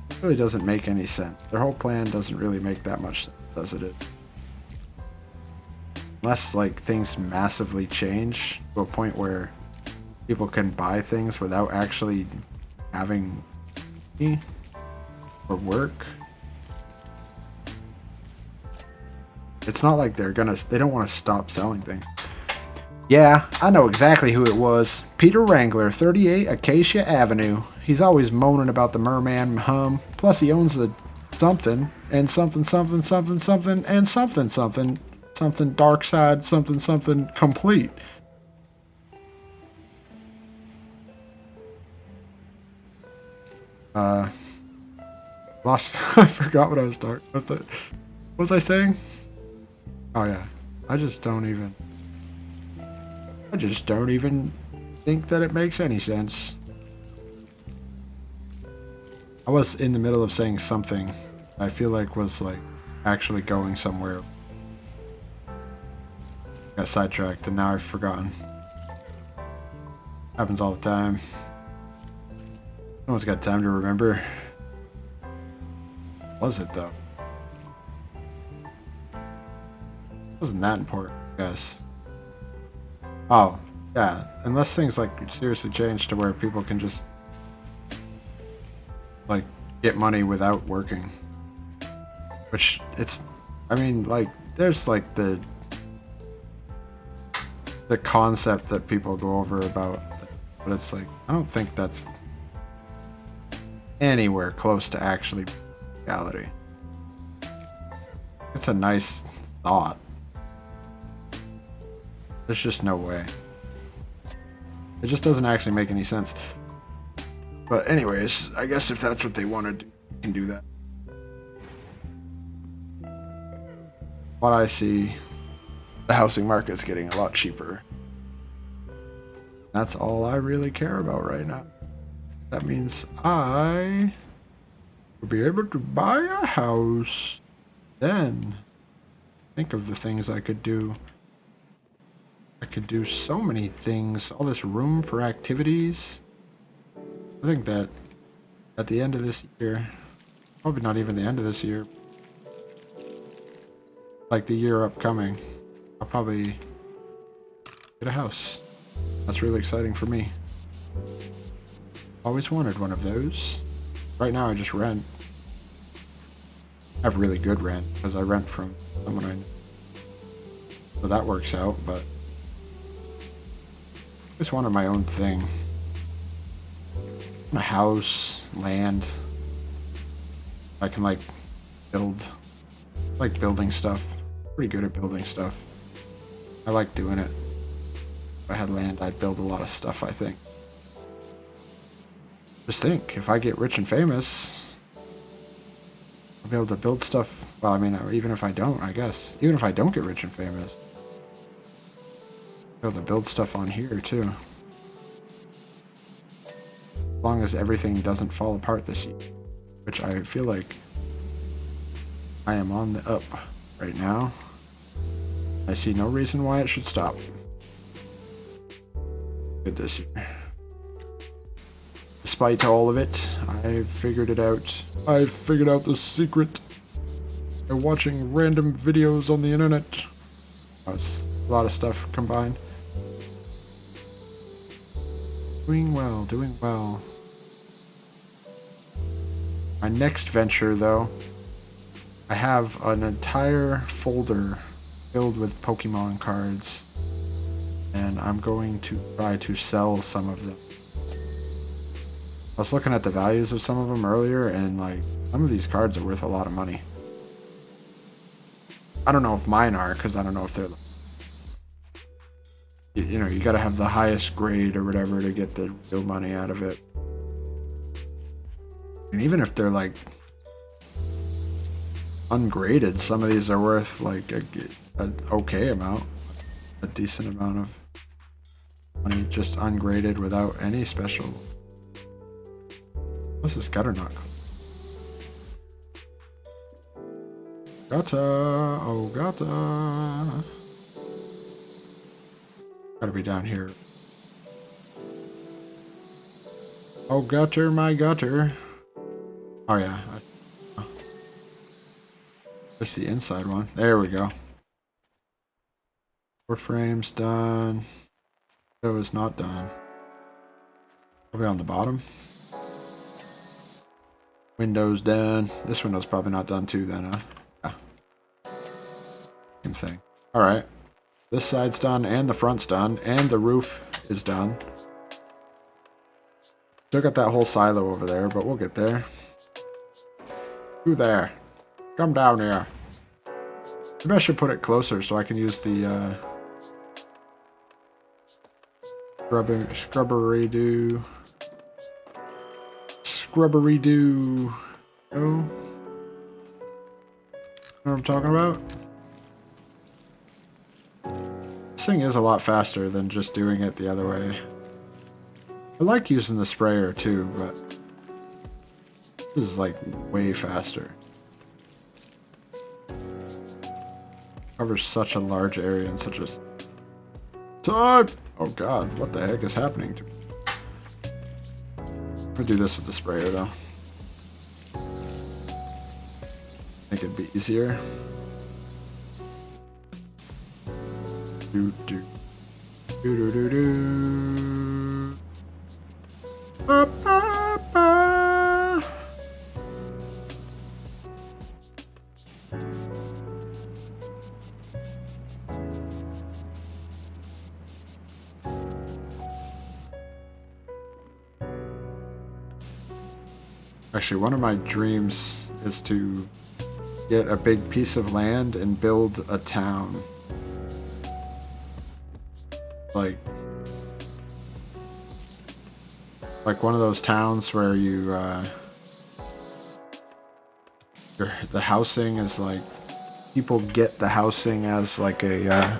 It really doesn't make any sense. Their whole plan doesn't really make that much sense, does it? Unless, like, things massively change to a point where people can buy things without actually having money or work. It's not like they don't want to stop selling things. Yeah, I know exactly who it was. Peter Wrangler, 38 Acacia Avenue. He's always moaning about the merman hum. Plus he owns the something and something something something something and something something something dark side something something complete. Lost. I forgot what I was talking. What was I saying? Oh yeah, I just don't even think that it makes any sense. I was in the middle of saying something I feel like was like actually going somewhere. Got sidetracked and now I've forgotten. Happens all the time. No one's got time to remember. Was it though? Wasn't that important, I guess. Oh, yeah. Unless things like seriously change to where people can just like get money without working. Which I mean, like, there's like the concept that people go over about, but it's like, I don't think that's anywhere close to actually reality. It's a nice thought. There's just no way. It just doesn't actually make any sense. But anyways, I guess if that's what they want to do, you can do that. What I see, the housing market's getting a lot cheaper. That's all I really care about right now. That means I will be able to buy a house. Then, think of the things I could do. I could do so many things. All this room for activities. I think that at the end of this year, probably not even the end of this year, like the year upcoming, I'll probably get a house. That's really exciting for me. Always wanted one of those. Right now I just rent. I have really good rent because I rent from someone I know. So that works out, but I just wanted my own thing. A house, land. I can like build. I like building stuff. Pretty good at building stuff. I like doing it. If I had land, I'd build a lot of stuff, I think. Just think, if I get rich and famous, I'll be able to build stuff. Well, I mean, even if I don't, I guess. Even if I don't get rich and famous, I'll be able to build stuff on here, too. As long as everything doesn't fall apart this year. Which I feel like I am on the up right now. I see no reason why it should stop. Good this year. Despite all of it, I figured it out. I figured out the secret by watching random videos on the internet. Oh, it's a lot of stuff combined. Doing well, doing well. My next venture, though, I have an entire folder filled with Pokemon cards, and I'm going to try to sell some of them. I was looking at the values of some of them earlier, and like some of these cards are worth a lot of money. I don't know if mine are, because I don't know if they're, you know, you gotta have the highest grade or whatever to get the real money out of it. And even if they're like ungraded, some of these are worth like an okay amount, a decent amount of money, just ungraded without any special. What's this gutter knock? Gata, oh gata. Gotta be down here. Oh gutter, my gutter. Oh yeah. There's the inside one. There we go. 4 frames done. It was not done. Probably on the bottom. Windows done. This window's probably not done too then, huh? Yeah. Same thing. Alright. This side's done, and the front's done, and the roof is done. Still got that whole silo over there, but we'll get there. You there. Come down here. Maybe I should put it closer so I can use the scrubbery-doo. Scrubbery-doo. Oh. Know what I'm talking about? This thing is a lot faster than just doing it the other way. I like using the sprayer too, but this is like way faster. Covers such a large area in such a time. Oh god, what the heck is happening to me? I'm gonna do this with the sprayer though. Think it'd be easier. Do do do do do do. Ba, ba, ba. Actually, one of my dreams is to get a big piece of land and build a town. Like one of those towns where you, the housing is like, people get the housing as like a,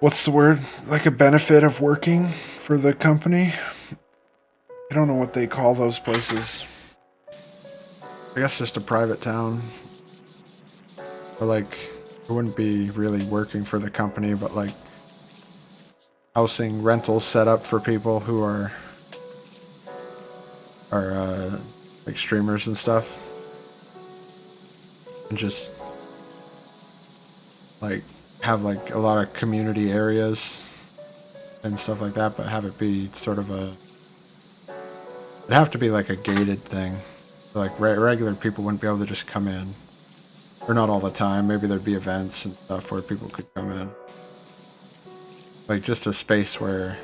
what's the word? Like a benefit of working for the company? I don't know what they call those places. I guess just a private town. Or like, it wouldn't be really working for the company, but like housing rentals set up for people who are like streamers and stuff. And just like have like a lot of community areas and stuff like that, but have it be sort of a, it'd have to be like a gated thing. So like regular people wouldn't be able to just come in. Or not all the time. Maybe there'd be events and stuff where people could come in. Like just a space where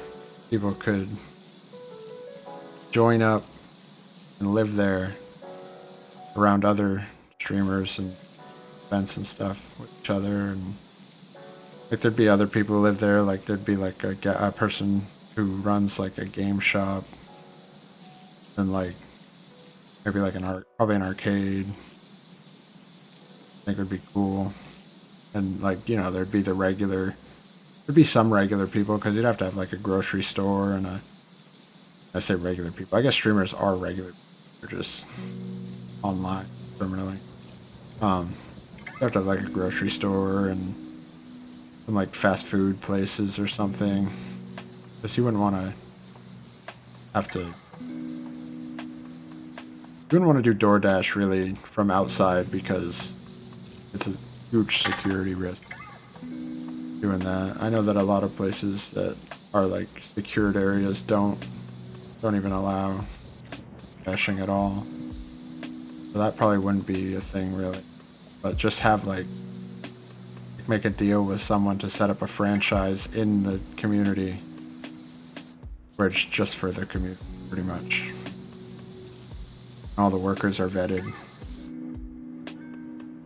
people could join up and live there around other streamers and events and stuff with each other. And like there'd be other people who live there. Like there'd be like a person who runs like a game shop. And like maybe like probably an arcade. I think would be cool. And like, you know, there'd be some regular people, because you'd have to have like a grocery store and I say regular people, I guess streamers are regular, they're just online permanently. You have to have like a grocery store and some like fast food places or something, because you wouldn't want to do DoorDash really from outside, because it's a huge security risk doing that. I know that a lot of places that are like secured areas don't even allow dashing at all. So that probably wouldn't be a thing really. But just have like make a deal with someone to set up a franchise in the community where it's just for the community pretty much. All the workers are vetted.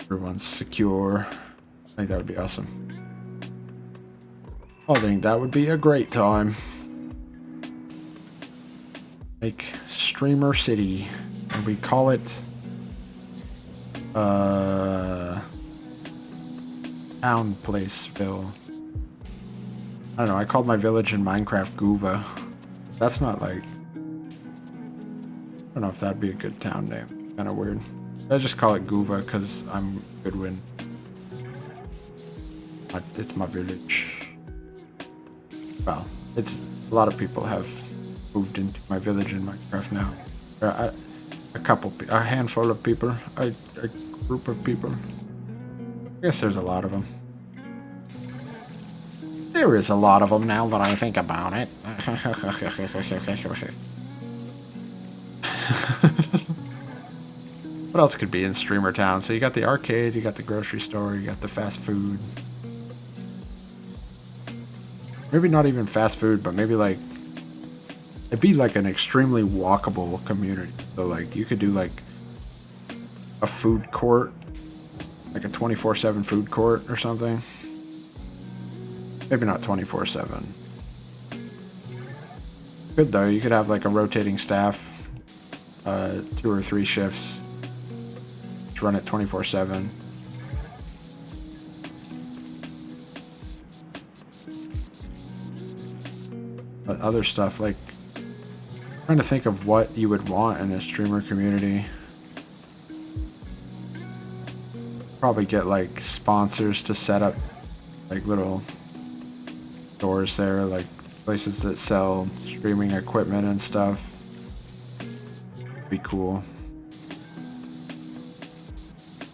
Everyone's secure. I think that would be awesome. I think that would be a great time. Make Streamer City. And we call it Town Placeville. I don't know, I called my village in Minecraft Guva. That's not like, I don't know if that'd be a good town name. Kind of weird. I just call it Guva because I'm Goodwin. It's my village. Well, it's a lot of people have moved into my village in Minecraft now. A handful of people, a group of people. I guess there's a lot of them. There is a lot of them now that I think about it. What else could be in Streamer Town? So you got the arcade, you got the grocery store, you got the fast food. Maybe not even fast food, but maybe like, it'd be like an extremely walkable community. So like you could do like a food court, like a 24/7 food court or something. Maybe not 24/7. Good though, you could have like a rotating staff, 2 or 3 shifts. Run it 24/7. But other stuff, like, I'm trying to think of what you would want in a streamer community. Probably get like sponsors to set up like little stores there, like places that sell streaming equipment and stuff. Be cool.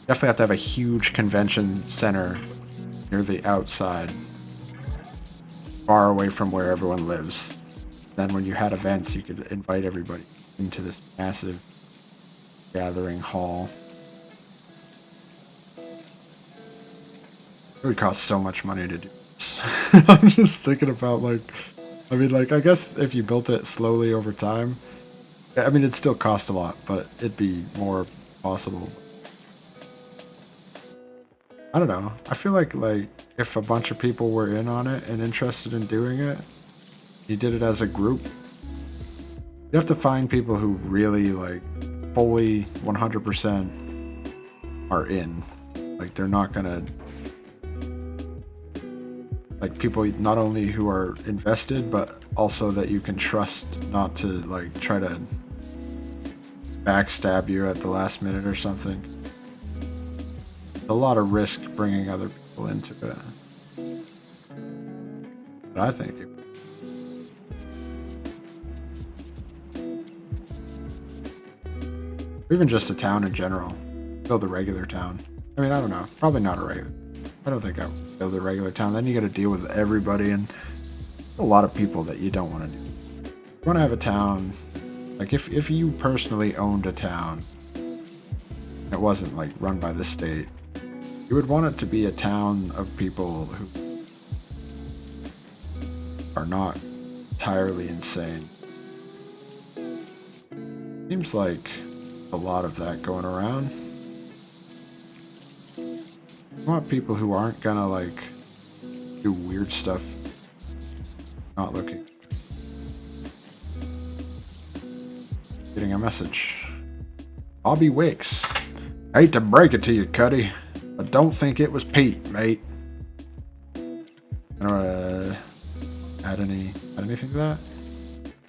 Definitely have to have a huge convention center near the outside, far away from where everyone lives. Then when you had events, you could invite everybody into this massive gathering hall. It would cost so much money to do this. I'm just thinking about like, I mean like, I guess if you built it slowly over time, I mean, it'd still cost a lot, but it'd be more possible. I don't know. I feel like if a bunch of people were in on it and interested in doing it, you did it as a group. You have to find people who really like fully 100% are in. Like they're not gonna like people not only who are invested, but also that you can trust not to like try to backstab you at the last minute or something. A lot of risk bringing other people into it. But I think or even just a town in general. Build a regular town. I mean, I don't know. Probably not a regular. I don't think I would build a regular town. Then you got to deal with everybody and a lot of people that you don't want to do. You want to have a town, like if you personally owned a town, it wasn't like run by the state, you would want it to be a town of people who are not entirely insane. Seems like a lot of that going around. I want people who aren't gonna like do weird stuff. Not looking. Getting a message. Bobby Wicks. I hate to break it to you, Cuddy, but don't think it was Pete, mate. Add anything to that?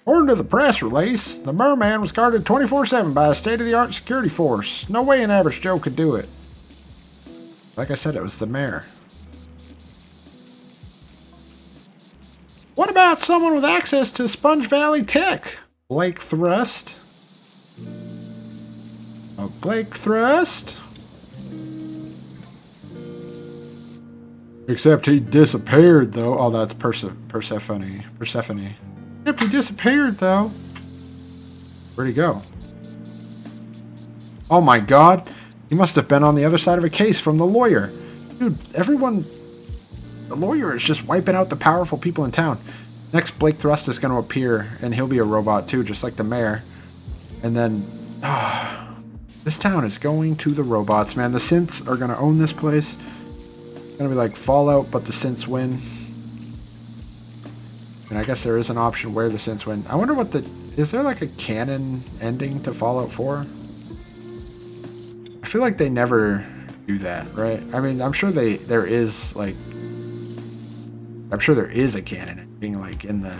According to the press release, the merman was guarded 24/7 by a state-of-the-art security force. No way an average Joe could do it. Like I said, it was the mayor. What about someone with access to Sponge Valley tech? Blake Thrust. Oh, Blake Thrust. Except he disappeared, though. Oh, that's Persephone. Except he disappeared, though. Where'd he go? Oh my god. He must have been on the other side of a case from the lawyer. Dude, everyone... The lawyer is just wiping out the powerful people in town. Next, Blake Thrust is going to appear, and he'll be a robot, too, just like the mayor. And then... this town is going to the robots, man. The synths are going to own this place. It's going to be like Fallout, but the synths win. And I guess there is an option where the synths win. I wonder what the... Is there like a canon ending to Fallout 4? I feel like they never do that, right? I mean, I'm sure there is like... I'm sure there is a canon ending, like in the...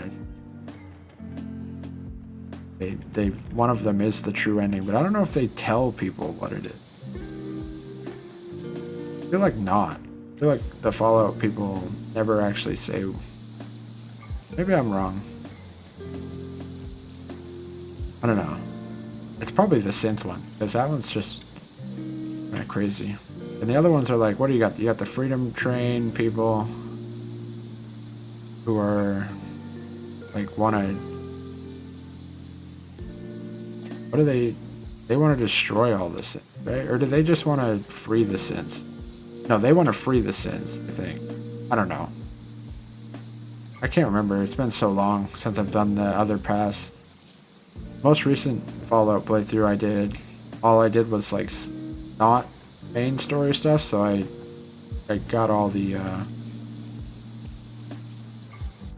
They one of them is the true ending, but I don't know if they tell people what it is. I feel like not. I feel like the Fallout people never actually say... Maybe I'm wrong. I don't know. It's probably the synth one, because that one's just kind of crazy. And the other ones are like, what do you got? You got the Freedom Train people who are like want to... What do they... They want to destroy all the synths, right? Or do they just want to free the synths? No, they want to free the synths, I think. I don't know. I can't remember. It's been so long since I've done the other pass. Most recent Fallout playthrough I did, all I did was like not main story stuff, so I got all the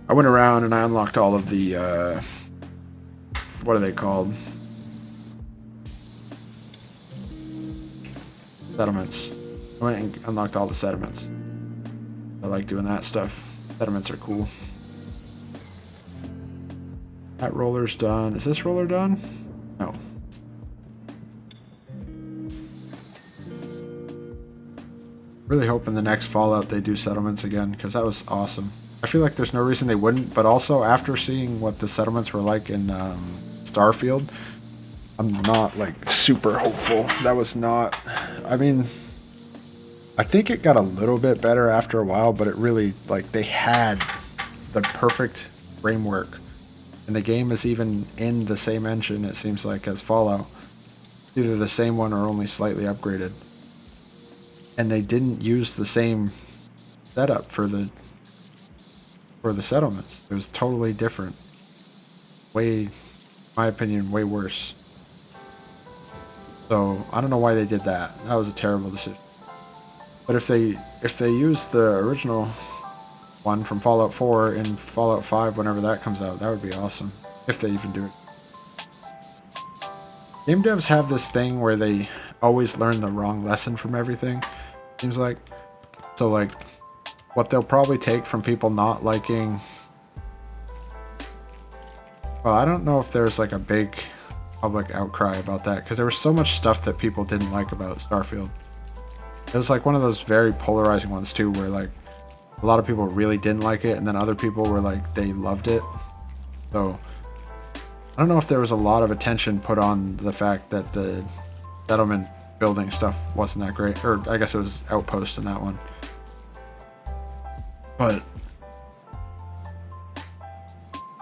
I went around and I unlocked all of the what are they called? Settlements. I went and unlocked all the settlements. I like doing that stuff. Settlements are cool. That roller's done. Is this roller done? No. Really hoping the next Fallout they do settlements again, because that was awesome. I feel like there's no reason they wouldn't, but also after seeing what the settlements were like in Starfield, I'm not like super hopeful. That was not... I mean, I think it got a little bit better after a while, but it really, like, they had the perfect framework. And the game is even in the same engine, it seems like, as Fallout. Either the same one or only slightly upgraded. And they didn't use the same setup for the settlements. It was totally different. Way my opinion, way worse. So I don't know why they did that. That was a terrible decision. But if they use the original one from Fallout 4 in Fallout 5 whenever that comes out, that would be awesome. If they even do it. Game devs have this thing where they always learn the wrong lesson from everything, seems like. So like, what they'll probably take from people not liking... Well, I don't know if there's like a big public outcry about that, because there was so much stuff that people didn't like about Starfield. It was like one of those very polarizing ones too, where like a lot of people really didn't like it, and then other people were like, they loved it. So I don't know if there was a lot of attention put on the fact that the settlement building stuff wasn't that great, or I guess it was Outpost in that one. But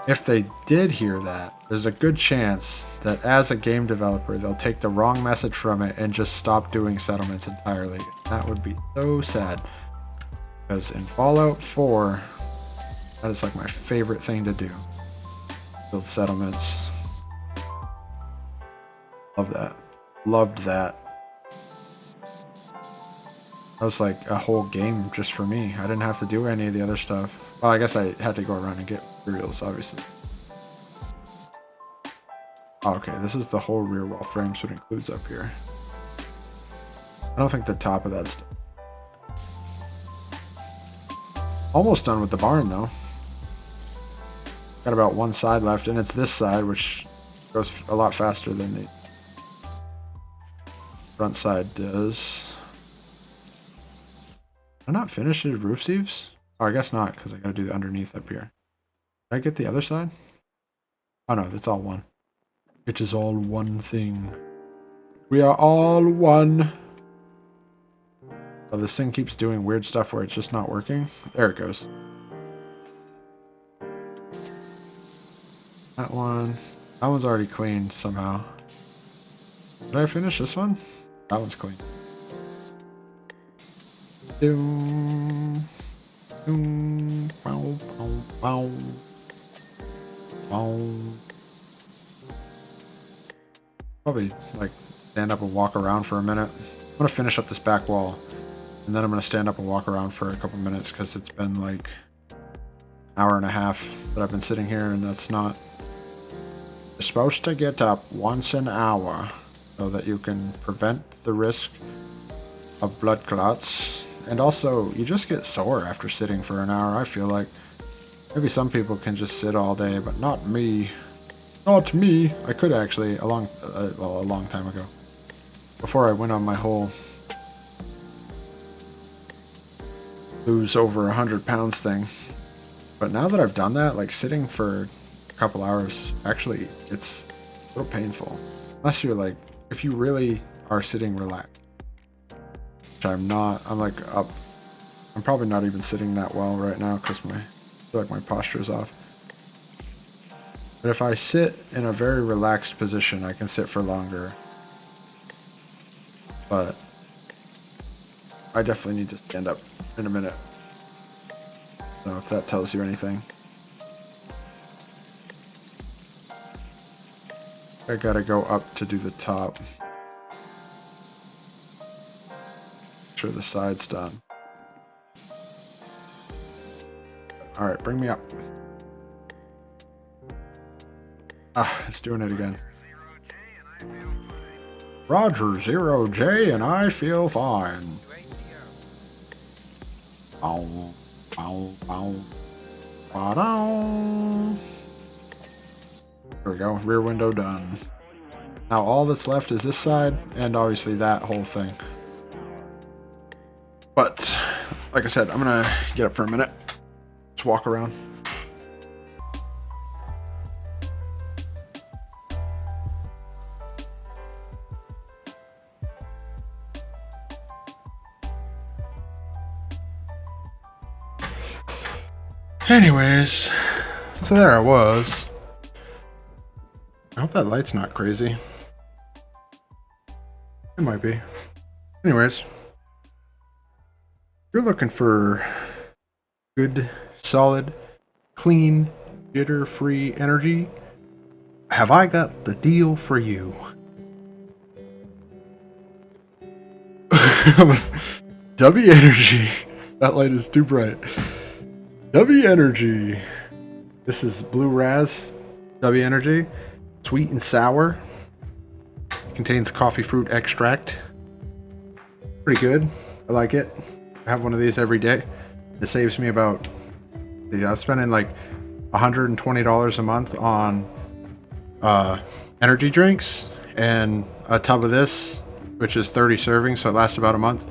if they did hear that, there's a good chance that as a game developer, they'll take the wrong message from it and just stop doing settlements entirely. That would be so sad. Because in Fallout 4, that is like my favorite thing to do. Build settlements. Love that. Loved that. That was like a whole game just for me. I didn't have to do any of the other stuff. Well, I guess I had to go around and get materials, obviously. Oh, okay, this is the whole rear wall frame, so it includes up here. I don't think the top of that's done. Almost done with the barn, though. Got about one side left, and it's this side, which goes a lot faster than the front side does. Did I not finish his roof eaves? Oh, I guess not, because I gotta do the underneath up here. Did I get the other side? Oh no, that's all one. It is all one thing. We are all one. Oh, this thing keeps doing weird stuff where it's just not working. There it goes. That one. That one's already cleaned somehow. Did I finish this one? That one's clean. Doom. Doom. Bow, bow, bow. Bow. Probably like stand up and walk around for a minute. I'm gonna finish up this back wall, and then I'm gonna stand up and walk around for a couple minutes because it's been like an hour and a half that I've been sitting here, and that's not. You're supposed to get up once an hour so that you can prevent the risk of blood clots, and also you just get sore after sitting for an hour. I feel like maybe some people can just sit all day, but not me. Not me. I could actually a long time ago, before I went on my whole lose over 100 pounds thing. But now that I've done that, like sitting for a couple hours, actually it's a little painful. Unless you're like, if you really are sitting relaxed, which I'm not. I'm like up. I'm probably not even sitting that well right now because I feel like my posture is off. But if I sit in a very relaxed position, I can sit for longer. But I definitely need to stand up in a minute. I don't know if that tells you anything. I gotta go up to do the top. Make sure the side's done. Alright, bring me up. Ah, it's doing it again. Roger, 0J, and I feel fine. Bow, bow, bow, ba-dow. There we go, rear window done. Now all that's left is this side, and obviously that whole thing. But, like I said, I'm gonna get up for a minute. Just walk around. Anyways, so there I was. I hope that light's not crazy. It might be. Anyways, if you're looking for good, solid, clean, jitter-free energy, have I got the deal for you. DUBBY Energy. That light is too bright. DUBBY Energy. This is Blue Raz. DUBBY Energy. Sweet and sour. Contains coffee fruit extract. Pretty good. I like it. I have one of these every day. It saves me about... Yeah, I'm spending like $120 a month on energy drinks, and a tub of this, which is 30 servings, so it lasts about a month,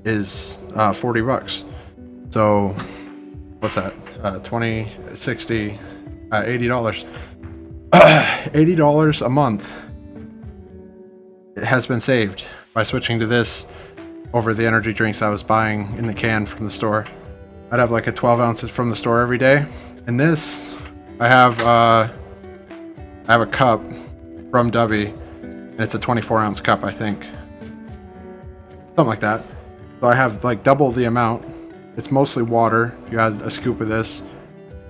is 40 bucks. So what's that? 20, 60, $80. $80 a month. It has been saved by switching to this over the energy drinks I was buying in the can from the store. I'd have like a 12 ounces from the store every day. And this, I have a cup from DUBBY, and it's a 24 ounce cup, I think. Something like that. So I have like double the amount. It's mostly water. You add a scoop of this.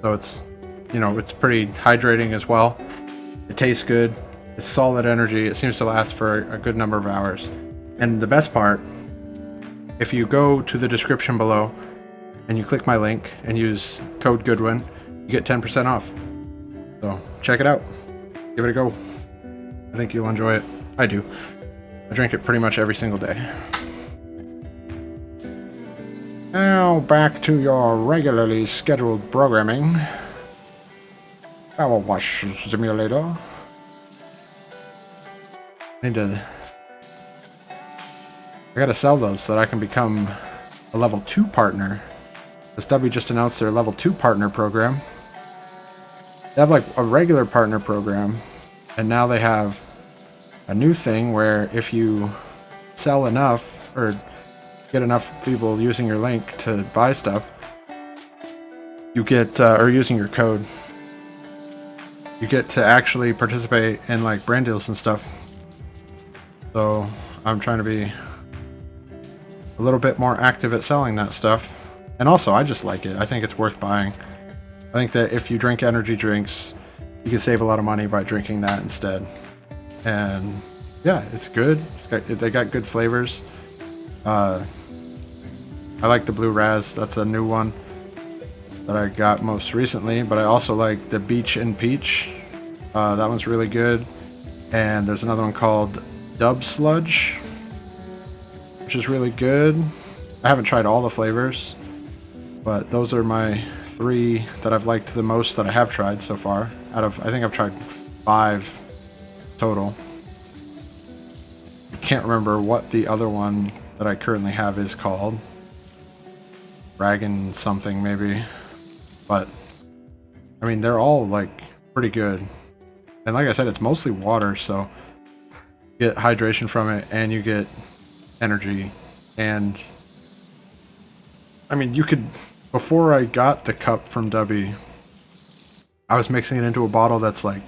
So it's, you know, it's pretty hydrating as well. It tastes good. It's solid energy. It seems to last for a good number of hours. And the best part, if you go to the description below and you click my link and use code Goodwin, you get 10% off. So check it out. Give it a go. I think you'll enjoy it. I do. I drink it pretty much every single day. Now back to your regularly scheduled programming. Powerwash simulator. I gotta sell those so that I can become a level 2 partner. This DUBBY just announced their level 2 partner program. They have like a regular partner program, and now they have a new thing where if you sell enough or get enough people using your link to buy stuff, you get, or using your code, you get to actually participate in like brand deals and stuff. So I'm trying to be a little bit more active at selling that stuff. And also, I just like it. I think it's worth buying. I think that if you drink energy drinks, you can save a lot of money by drinking that instead. And yeah, it's good. They got good flavors. I like the Blue Raz. That's a new one that I got most recently. But I also like the Beach and Peach. That one's really good. And there's another one called Dub Sludge, which is really good. I haven't tried all the flavors, but those are my 3 that I've liked the most that I have tried so far. Out of, I think I've tried 5 total. I can't remember what the other one that I currently have is called. Dragon something maybe. But, I mean, they're all like pretty good. And like I said, it's mostly water, so you get hydration from it and you get energy. And I mean, you could, before I got the cup from DUBBY, I was mixing it into a bottle that's like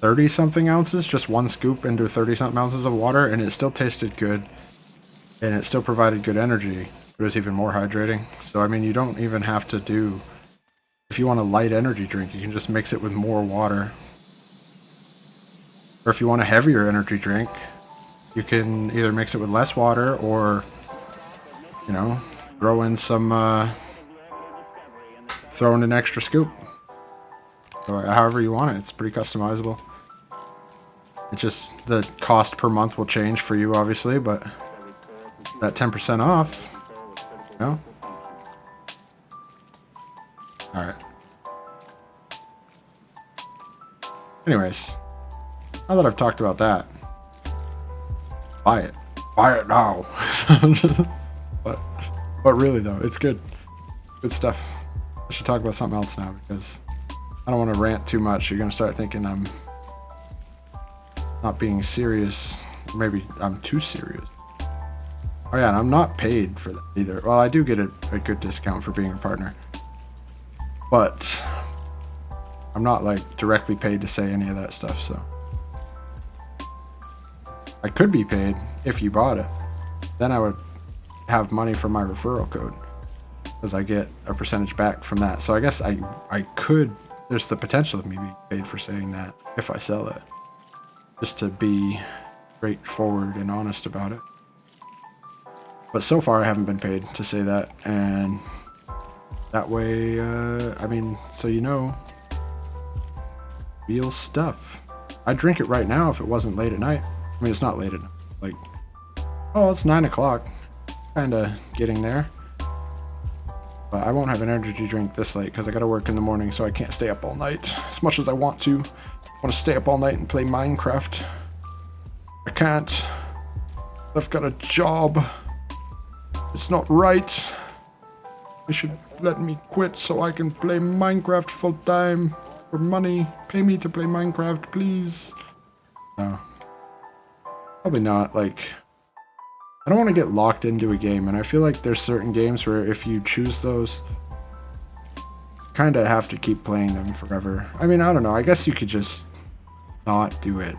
30 something ounces, just 1 scoop into 30 something ounces of water, and it still tasted good and it still provided good energy. It was even more hydrating. So I mean, you don't even have to do, if you want a light energy drink, you can just mix it with more water. Or if you want a heavier energy drink, you can either mix it with less water or, you know, throw in some, throw in an extra scoop. So however you want it, it's pretty customizable. It's just the cost per month will change for you, obviously, but that 10% off, you know? Alright. Anyways, now that I've talked about that, buy it. Buy it now. But really though, it's good. Good stuff. I should talk about something else now because I don't want to rant too much. You're going to start thinking I'm not being serious. Maybe I'm too serious. Oh yeah, and I'm not paid for that either. Well, I do get a good discount for being a partner. But I'm not like directly paid to say any of that stuff, so. I could be paid if you bought it. Then I would have money for my referral code because I get a percentage back from that. So I guess I could there's the potential of me being paid for saying that if I sell it. Just to be straightforward and honest about it. But so far I haven't been paid to say that, and that way, I mean, so you know, real stuff. I'd drink it right now if it wasn't late at night. I mean, it's not late at night. Like, oh, it's 9 o'clock. Kinda getting there. But I won't have an energy drink this late because I gotta work in the morning, so I can't stay up all night as much as I want to. I want to stay up all night and play Minecraft. I can't. I've got a job. It's not right. They should let me quit so I can play Minecraft full time for money. Pay me to play Minecraft, please. No. Probably not. Like, I don't want to get locked into a game, and I feel like there's certain games where if you choose those, you kind of have to keep playing them forever. I mean, I don't know. I guess you could just not do it.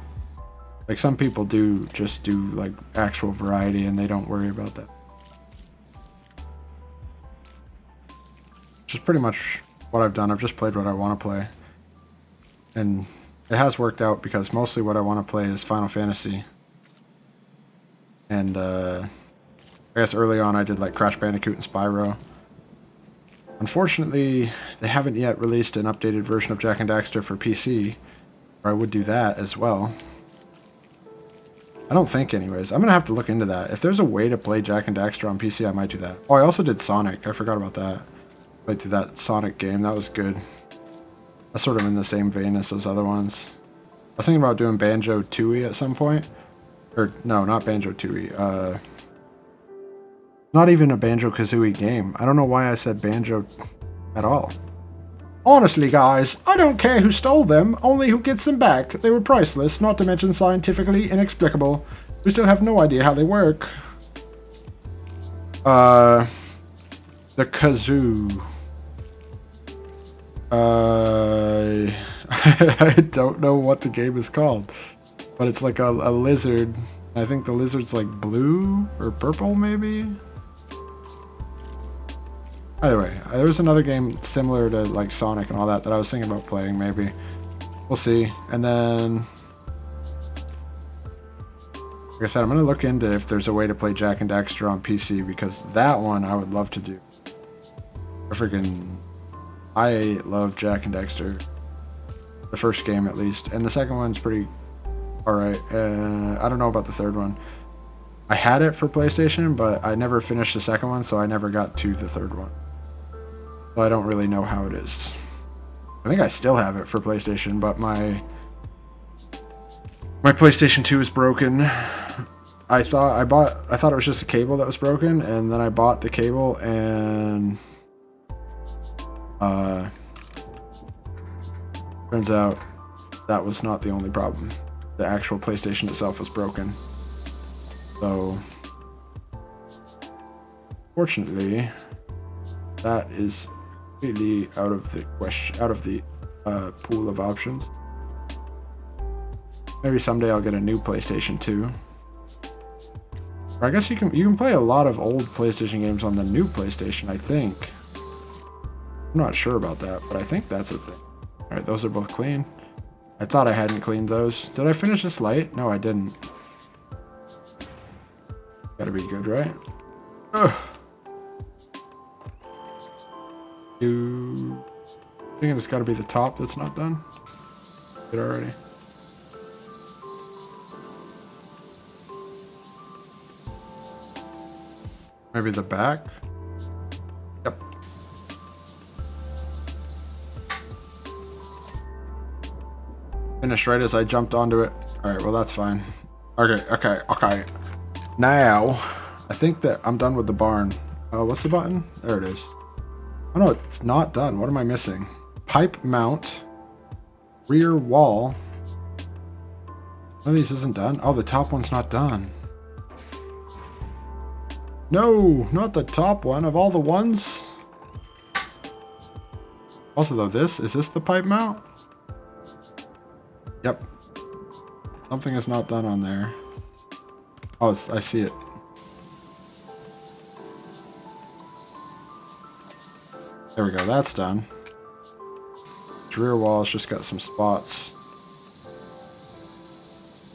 Like, some people do just do, like, actual variety, and they don't worry about that. Which is pretty much what I've done. I've just played what I want to play. And it has worked out because mostly what I want to play is Final Fantasy. And, I guess early on I did, like, Crash Bandicoot and Spyro. Unfortunately, they haven't yet released an updated version of Jak and Daxter for PC. Or I would do that as well. I don't think, anyways. I'm going to have to look into that. If there's a way to play Jak and Daxter on PC, I might do that. Oh, I also did Sonic. I forgot about that. Played through that Sonic game. That was good. That's sort of in the same vein as those other ones. I was thinking about doing Banjo-Tooie at some point. Or, no, not Banjo-Tooie. Not even a Banjo-Kazooie game. I don't know why I said Banjo at all. Honestly, guys, I don't care who stole them, only who gets them back. They were priceless, not to mention scientifically inexplicable. We still have no idea how they work. The kazoo. I don't know what the game is called, but it's like a lizard. I think the lizard's like blue or purple, maybe? Either way, there was another game similar to like Sonic and all that I was thinking about playing, maybe. We'll see. And then, like I said, I'm going to look into if there's a way to play Jak and Daxter on PC, because that one I would love to do. I love Jak and Daxter. The first game, at least. And the second one's pretty alright. I don't know about the third one. I had it for PlayStation, but I never finished the second one, so I never got to the third one. So I don't really know how it is. I think I still have it for PlayStation, but my PlayStation 2 is broken. I thought it was just a cable that was broken, and then I bought the cable, and turns out that was not the only problem. The actual PlayStation itself was broken. So, fortunately, that is completely out of the pool of options. Maybe someday I'll get a new PlayStation 2. Or I guess you can play a lot of old PlayStation games on the new PlayStation, I think. I'm not sure about that, but I think that's a thing. Alright, those are both clean. I thought I hadn't cleaned those. Did I finish this light? No, I didn't. Gotta be good, right? Ugh. I think it's gotta be the top that's not done. Good already. Maybe the back? Yep. Finished right as I jumped onto it. Alright, well that's fine. Okay. Now, I think that I'm done with the barn. What's the button? There it is. Oh no, it's not done. What am I missing? Pipe mount. Rear wall. One of these isn't done. Oh, the top one's not done. No, not the top one of all the ones. Also though, is this the pipe mount? Yep. Something is not done on there. Oh, I see it. There we go, that's done. rear wall's just got some spots.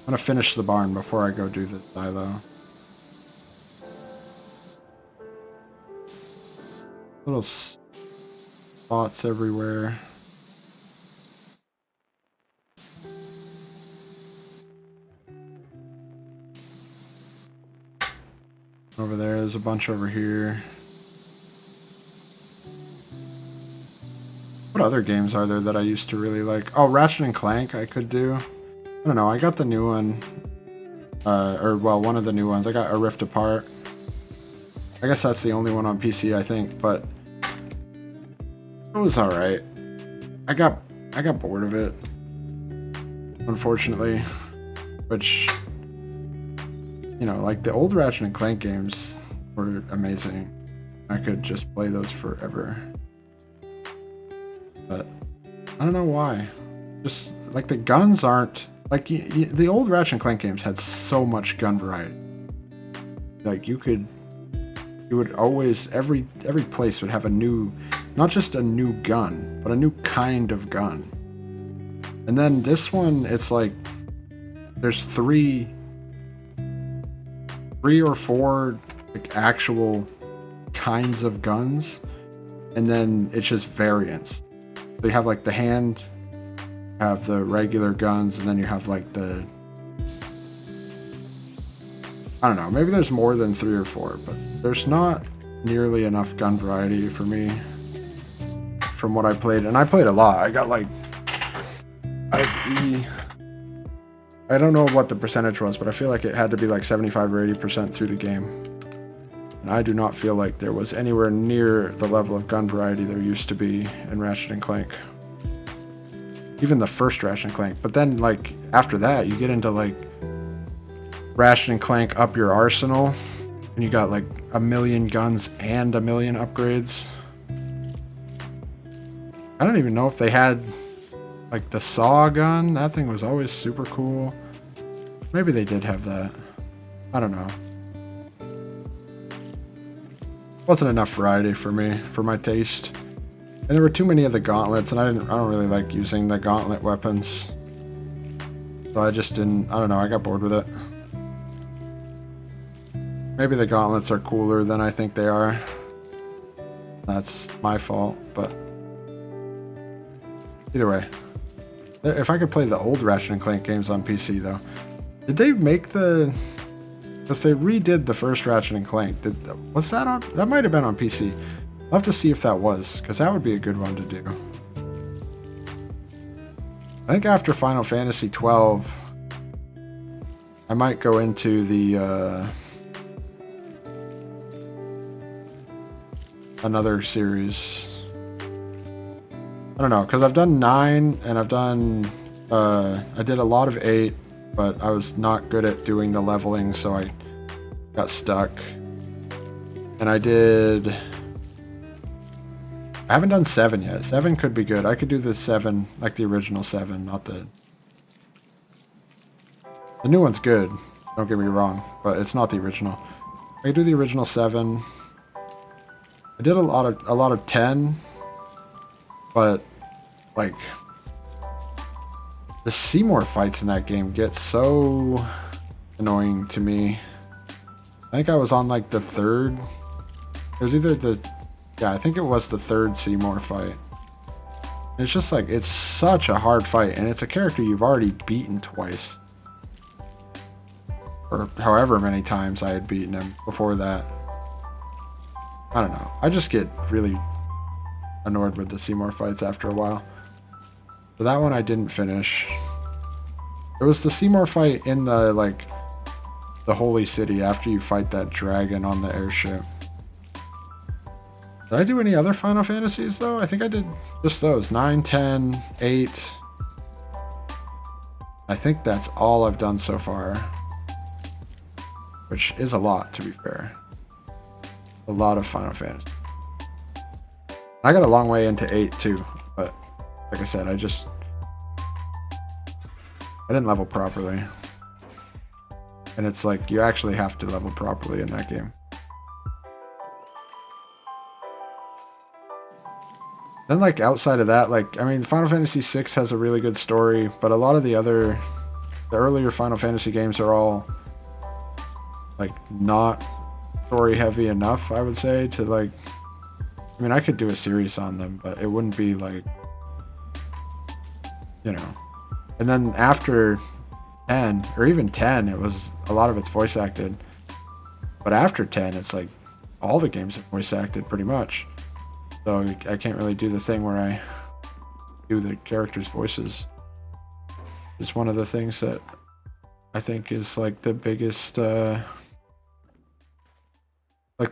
I'm gonna finish the barn before I go do the silo. Little spots everywhere. Over there's a bunch over here. What other games are there that I used to really like? Oh, Ratchet and Clank I could do. I don't know, I got the new one. Or, well, one of the new ones. I got A Rift Apart. I guess that's the only one on PC, I think, but it was alright. I got bored of it, unfortunately, which, you know, like the old Ratchet and Clank games were amazing. I could just play those forever. But I don't know why. Just, like, the guns aren't... Like, the old Ratchet and Clank games had so much gun variety. Like, you would always... Every place would have a new... Not just a new gun, but a new kind of gun. And then this one, it's like... There's three or four, like, actual kinds of guns. And then it's just variants. So you have, like, the hand... have the regular guns, and then you have like the... I don't know, maybe there's more than 3 or 4, but there's not nearly enough gun variety for me from what I played, and I played a lot. I got like... I don't know what the percentage was, but I feel like it had to be like 75 or 80% through the game. And I do not feel like there was anywhere near the level of gun variety there used to be in Ratchet and Clank. Even the first Ratchet and Clank. But then, like, after that, you get into, like, Ratchet and Clank Up Your Arsenal. And you got, like, 1,000,000 guns and 1,000,000 upgrades. I don't even know if they had, like, the saw gun. That thing was always super cool. Maybe they did have that. I don't know. Wasn't enough variety for me, for my taste. And there were too many of the gauntlets, and I don't really like using the gauntlet weapons. So I just didn't, I don't know, I got bored with it. Maybe the gauntlets are cooler than I think they are. That's my fault, but... Either way. If I could play the old Ratchet and Clank games on PC, though. Did they make the... Because they redid the first Ratchet and Clank. Was that on... That might have been on PC. I'll have to see if that was, because that would be a good one to do. I think after Final Fantasy 12, I might go into the another series. I don't know, because I've done 9 and I've done I did a lot of 8, but I was not good at doing the leveling, so I got stuck. And I haven't done 7 yet. 7 could be good. I could do the 7, like the original 7, not the... The new one's good, don't get me wrong, but it's not the original. I could do the original 7. I did a lot of 10, but, like... The Seymour fights in that game get so annoying to me. I think I was on, like, the 3rd. It was either the... Yeah, I think it was the 3rd Seymour fight. It's just like, it's such a hard fight, and it's a character you've already beaten twice. Or however many times I had beaten him before that. I don't know. I just get really annoyed with the Seymour fights after a while. So that one I didn't finish. It was the Seymour fight in the, like, the Holy City after you fight that dragon on the airship. Did I do any other Final Fantasies, though? I think I did just those. 9, 10, 8. I think that's all I've done so far. Which is a lot, to be fair. A lot of Final Fantasy. I got a long way into 8, too. But, like I said, I didn't level properly. And it's like, you actually have to level properly in that game. Then, like, outside of that, like, I mean, Final Fantasy VI has a really good story, but a lot of the earlier Final Fantasy games are all, like, not story heavy enough, I would say, to, like, I mean, I could do a series on them, but it wouldn't be, like, you know. And then after 10, or even 10, it was, a lot of it's voice acted. But after 10, it's like, all the games are voice acted, pretty much. So I can't really do the thing where I do the characters' voices. It's one of the things that I think is like the biggest, like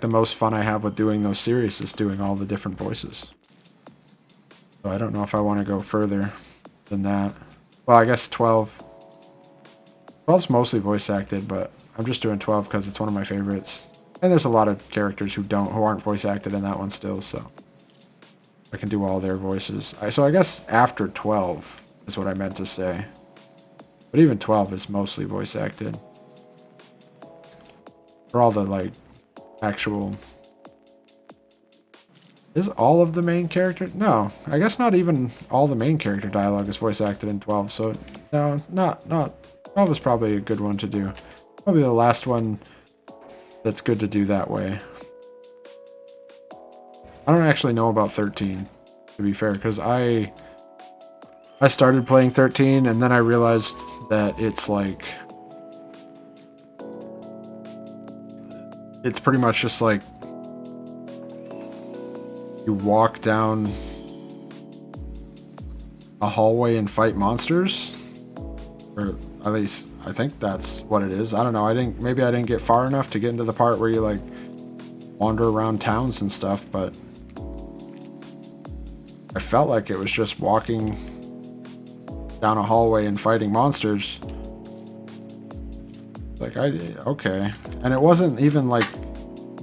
the most fun I have with doing those series is doing all the different voices. So I don't know if I want to go further than that. Well, I guess 12. 12's mostly voice acted, but I'm just doing 12 because it's one of my favorites. And there's a lot of characters who aren't voice acted in that one still, so I can do all their voices. So I guess after 12 is what I meant to say. But even 12 is mostly voice acted. For all the, like, actual... Is all of the main character? No, I guess not even all the main character dialogue is voice acted in 12, so no, not 12 is probably a good one to do. Probably the last one that's good to do that way. I don't actually know about 13, to be fair, because I started playing 13 and then I realized that it's like, it's pretty much just like you walk down a hallway and fight monsters, or at least I think that's what it is. I don't know. Maybe I didn't get far enough to get into the part where you like wander around towns and stuff, but I felt like it was just walking down a hallway and fighting monsters. Like, okay. And it wasn't even like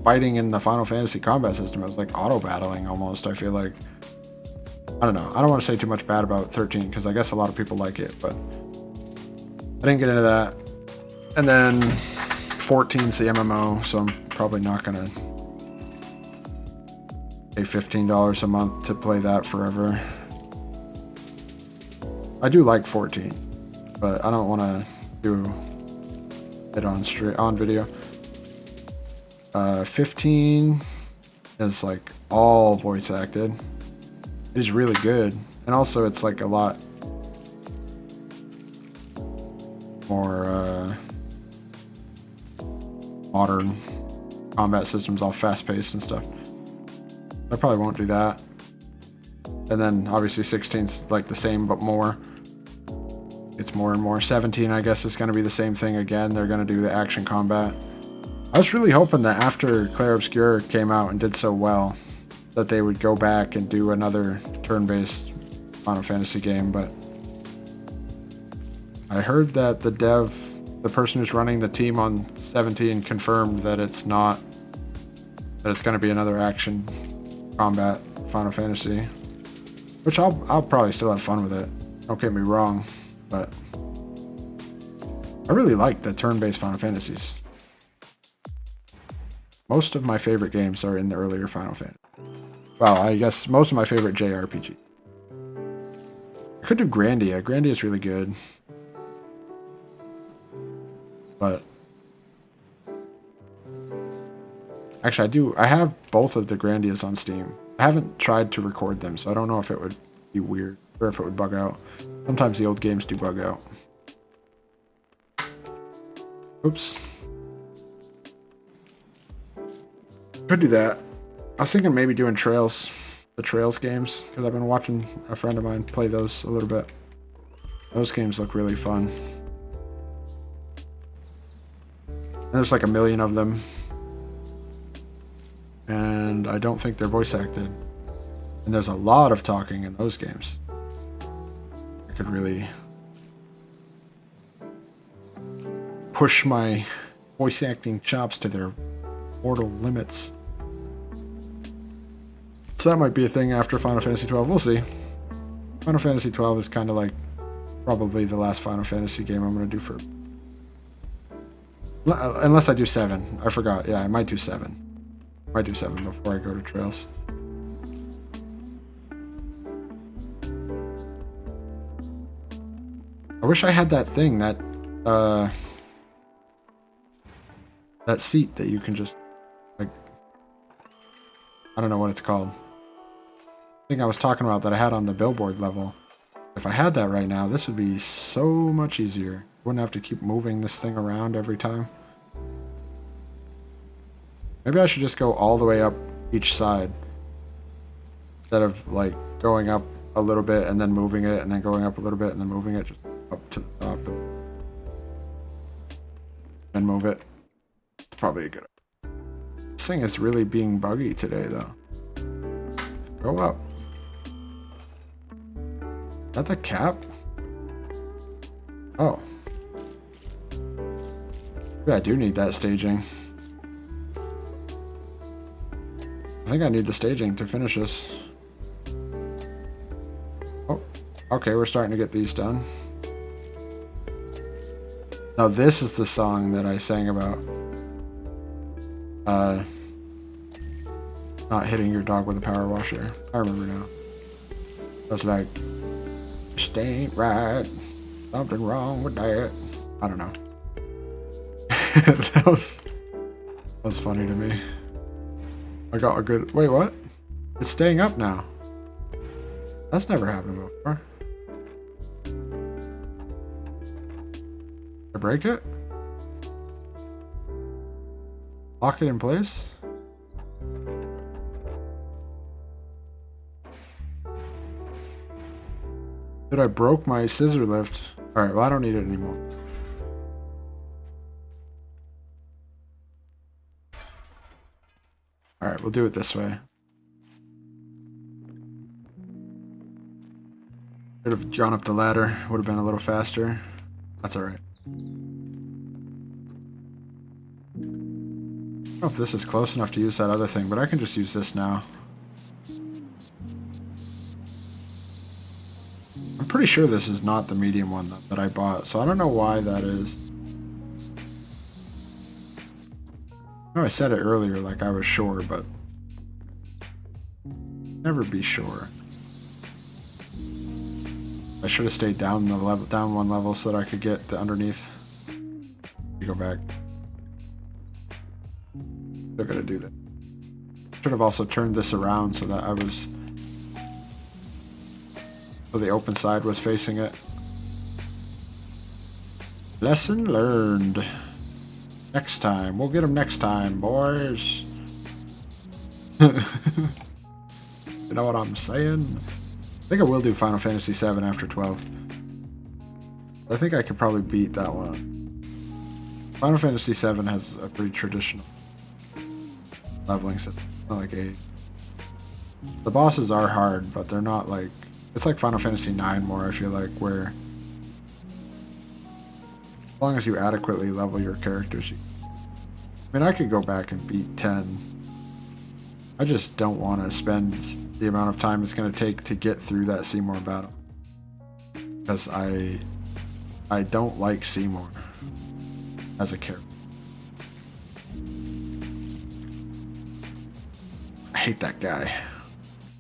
fighting in the Final Fantasy combat system. It was like auto battling almost, I feel like. I don't know. I don't want to say too much bad about 13 because I guess a lot of people like it, but I didn't get into that. And then 14's the MMO, so I'm probably not going to pay $15 a month to play that forever. I do like 14, but I don't want to do it on video. 15 is like all voice acted. It is really good, and also it's like a lot more modern combat systems, all fast-paced and stuff. I probably won't do that. And then obviously 16's like the same but more. It's more and more. 17 I guess is going to be the same thing again. They're going to do the action combat. I was really hoping that after Clair Obscur came out and did so well that they would go back and do another turn-based Final Fantasy game, but I heard that the person who's running the team on 17 confirmed that it's not, that it's going to be another action combat Final Fantasy, which I'll probably still have fun with it. Don't get me wrong, but I really like the turn-based Final Fantasies. Most of my favorite games are in the earlier Final Fantasy. Well, I guess most of my favorite JRPG. I could do Grandia. Grandia is really good. But actually, I have both of the Grandias on Steam. I haven't tried to record them, so I don't know if it would be weird or if it would bug out. Sometimes the old games do bug out. Oops. Could do that. I was thinking maybe doing the Trails games, because I've been watching a friend of mine play those a little bit. Those games look really fun. And there's like a million of them. And I don't think they're voice acted. And there's a lot of talking in those games. I could really push my voice acting chops to their mortal limits. So that might be a thing after Final Fantasy 12. We'll see. Final Fantasy 12 is kind of like probably the last Final Fantasy game I'm going to do for... Unless I do 7. I forgot. Yeah, I might do 7. I might do 7 before I go to Trails. I wish I had that thing, that seat that you can just, like, I don't know what it's called. Thing I was talking about that I had on the billboard level. If I had that right now, this would be so much easier. Wouldn't have to keep moving this thing around every time. Maybe I should just go all the way up each side. Instead of, like, going up a little bit and then moving it, and then going up a little bit and then moving it, just up to the top and then move it. It's probably a good idea. This thing is really being buggy today, though. Go up. Is that the cap? Oh. Yeah, I do need that staging. I think I need the staging to finish this. Oh, okay, we're starting to get these done. Now this is the song that I sang about. Not hitting your dog with a power washer. I remember now. I was like, "This ain't right. Something wrong with that." I don't know. that was funny to me. I got a good... Wait, what? It's staying up now. That's never happened before. I break it? Lock it in place? Dude, I broke my scissor lift. Alright, well I don't need it anymore. Alright, we'll do it this way. Should have gone up the ladder. Would have been a little faster. That's alright. I don't know if this is close enough to use that other thing, but I can just use this now. I'm pretty sure this is not the medium one that I bought, so I don't know why that is. I know I said it earlier like I was sure, but never be sure. I should have stayed down the level, down one level so that I could get the underneath. You go back. Still gotta do that. Should have also turned this around so that I was... So the open side was facing it. Lesson learned. Next time. We'll get them next time, boys. You know what I'm saying? I think I will do Final Fantasy VII after 12. I think I could probably beat that one. Final Fantasy VII has a pretty traditional leveling system. Not like 8. The bosses are hard, but they're not like... It's like Final Fantasy IX more, I feel like, where... As long as you adequately level your characters, I mean, I could go back and beat 10. I just don't want to spend the amount of time it's going to take to get through that Seymour battle. Because I don't like Seymour as a character. I hate that guy.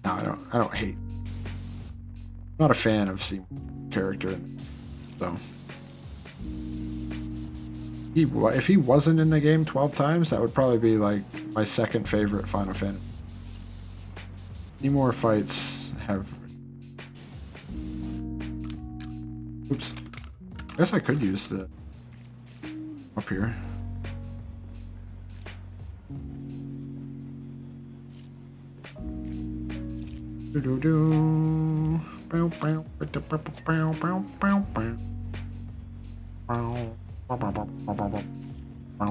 No, I don't hate. I'm not a fan of Seymour's character, so... If he wasn't in the game 12 times, that would probably be like my second favorite Final Fantasy. Seymour fights have... Oops. I guess I could use the... up here. Do-do-do. Bow, bow, bow, bow, bow, bow,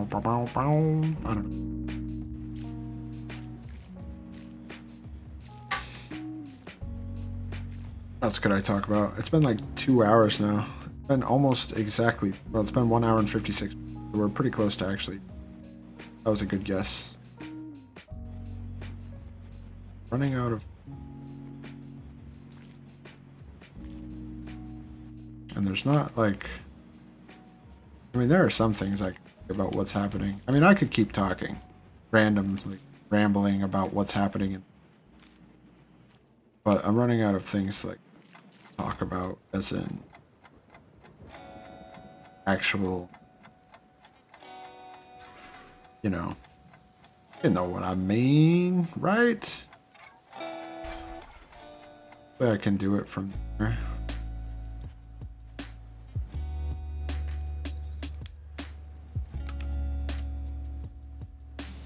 bow, bow. I don't know. What else could I talk about? It's been like 2 hours now. It's been almost exactly... Well, it's been 1 hour and 56. We're pretty close to actually... That was a good guess. Running out of... And there's not like... I mean, there are some things I can think about what's happening. I mean, I could keep talking, randomly rambling about what's happening, but I'm running out of things like talk about. As in, actual, you know what I mean, right? But I can do it from there.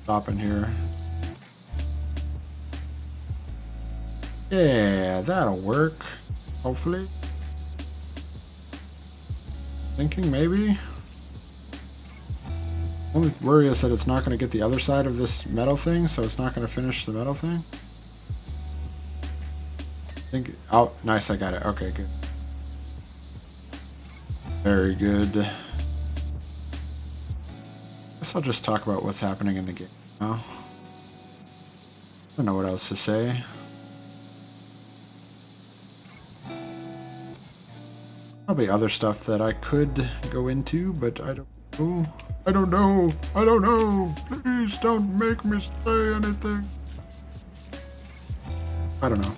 Stop in here. Yeah, that'll work. Hopefully. Thinking maybe. Only worry is that it's not going to get the other side of this metal thing, so it's not going to finish the metal thing. Oh, nice, I got it. Okay, good. Very good. Guess I'll just talk about what's happening in the game now. I don't know what else to say. Probably other stuff that I could go into, but I don't know. I don't know. I don't know. Please don't make me say anything. I don't know.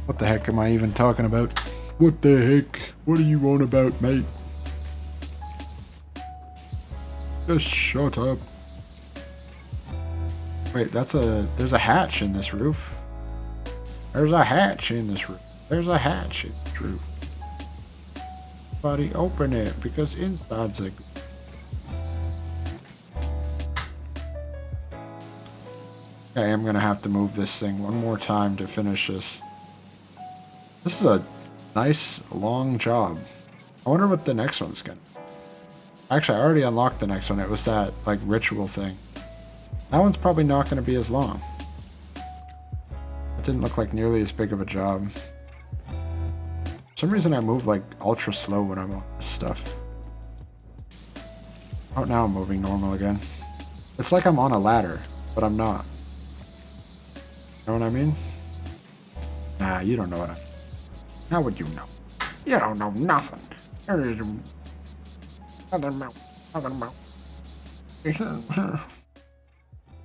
What the heck am I even talking about? What the heck? What are you on about, mate? Just shut up. Wait, there's a hatch in this roof. There's a hatch in this roof. There's a hatch in this roof. Somebody open it, because inside's a... I am gonna have to move this thing one more time to finish this. This is a nice, long job. I wonder what the next one's gonna be. Actually, I already unlocked the next one. It was that, like, ritual thing. That one's probably not gonna be as long. It didn't look like nearly as big of a job. For some reason I move, like, ultra slow when I'm on this stuff. Oh, now I'm moving normal again. It's like I'm on a ladder, but I'm not. You know what I mean? Nah, you don't know what I mean. How would you know? You don't know nothing. Nothing about.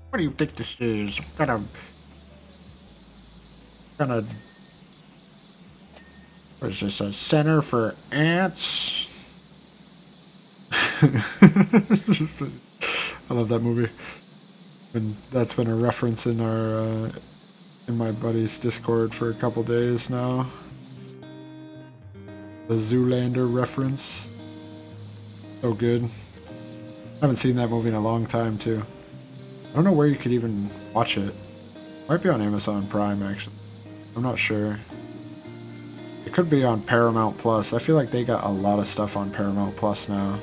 What do you think this is? Gonna. What is this? A center for ants? I love that movie. And that's been a reference in our in my buddy's Discord for a couple days now. The Zoolander reference. So good. I haven't seen that movie in a long time too. I don't know where you could even watch it. Might be on Amazon Prime actually. I'm not sure. It could be on Paramount Plus. I feel like they got a lot of stuff on Paramount Plus now.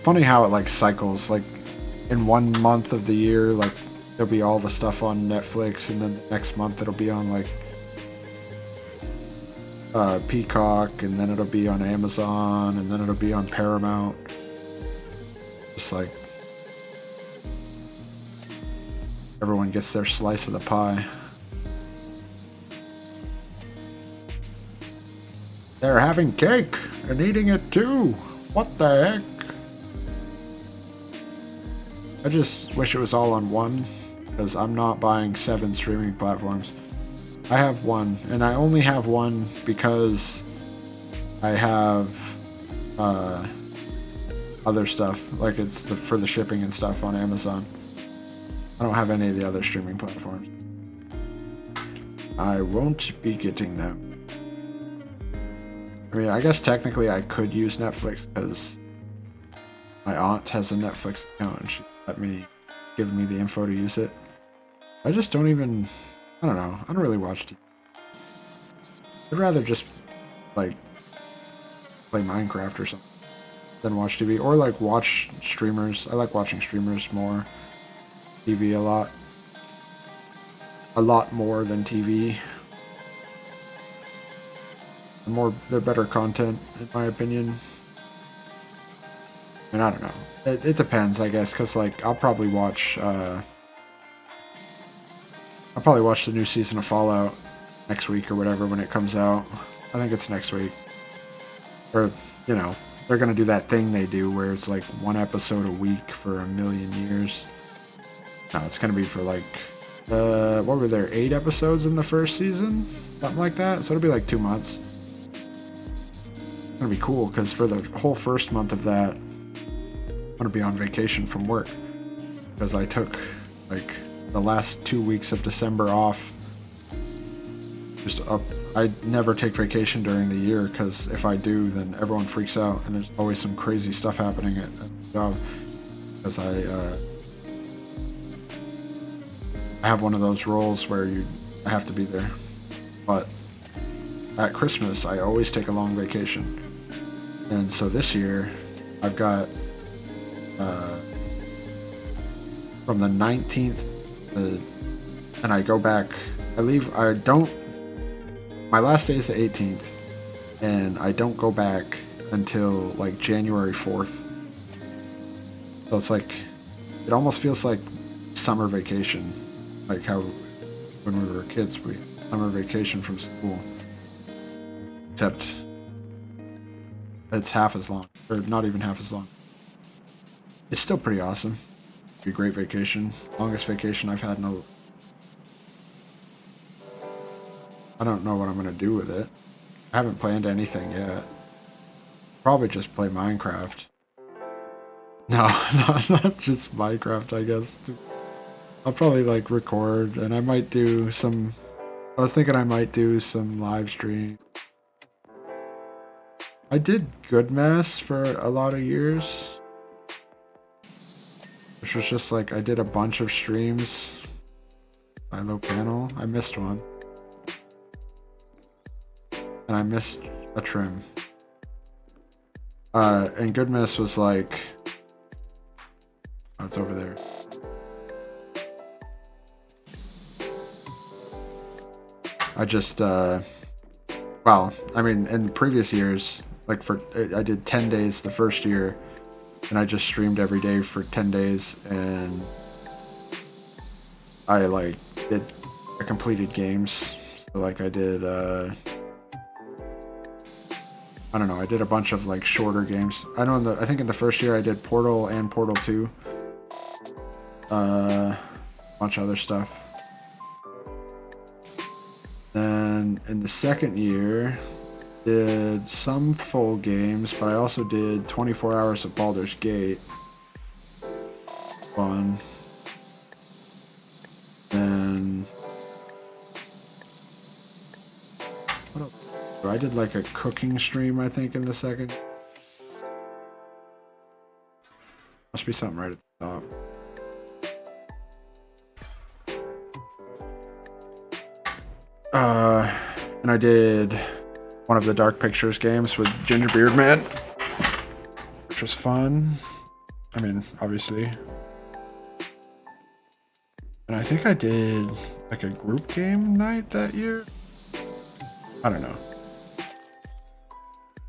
Funny how it like cycles. Like in 1 month of the year, like there'll be all the stuff on Netflix, and then the next month it'll be on like Peacock, and then it'll be on Amazon, and then it'll be on Paramount. Just like everyone gets their slice of the pie. They're having cake and eating it too. What the heck? I just wish it was all on one, because I'm not buying 7 streaming platforms. I have one, and I only have one because I have other stuff, like it's for the shipping and stuff on Amazon. I don't have any of the other streaming platforms. I won't be getting them. I mean, I guess technically I could use Netflix because my aunt has a Netflix account and she let me, give me the info to use it. I just don't even, I don't know, I don't really watch TV. I'd rather just, like, play Minecraft or something than watch TV. Or, like, watch streamers. I like watching streamers more. TV a lot. A lot more than TV. They're better content, in my opinion. And I don't know. It depends, I guess, because, like, I'll probably watch the new season of Fallout next week or whatever when it comes out. I think it's next week. Or, you know, they're going to do that thing they do where it's like 1 episode a week for 1,000,000 years. No, it's going to be for like, what were there, 8 episodes in the first season? Something like that. So it'll be like 2 months. It's gonna be cool because for the whole first month of that, I'm gonna be on vacation from work because I took like the last 2 weeks of December off. Just up. I never take vacation during the year because if I do, then everyone freaks out and there's always some crazy stuff happening at the job. Because I have one of those roles where I have to be there. But at Christmas, I always take a long vacation. And so this year, I've got from the 19th, and I go back. My last day is the 18th, and I don't go back until like January 4th. So it's like, it almost feels like summer vacation, like how when we were kids, we summer vacation from school. Except it's half as long, or not even half as long. It's still pretty awesome. It'd be a great vacation. Longest vacation I've had in a... I don't know what I'm going to do with it. I haven't planned anything yet. Probably just play Minecraft. No, not just Minecraft, I guess. I'll probably like record, and I might do some... I was thinking I might do some live stream. I did Goodwin for a lot of years. Which was just like, I did a bunch of streams by low panel. I missed one. And I missed a trim. And Goodwin was like... Oh, it's over there. I just, well, I mean, in previous years, like I did 10 days the first year, and I just streamed every day for 10 days, and I completed games. So like I did, I don't know, I did a bunch of like shorter games. I think in the first year I did Portal and Portal 2. A bunch of other stuff. Then in the second year, did some full games, but I also did 24 hours of Baldur's Gate. Fun. Then what else? So I did like a cooking stream, I think, in the second. Must be something right at the top. And I did one of the Dark Pictures games with Gingerbeard Man, which was fun. I mean, obviously. And I think I did like a group game night that year. I don't know.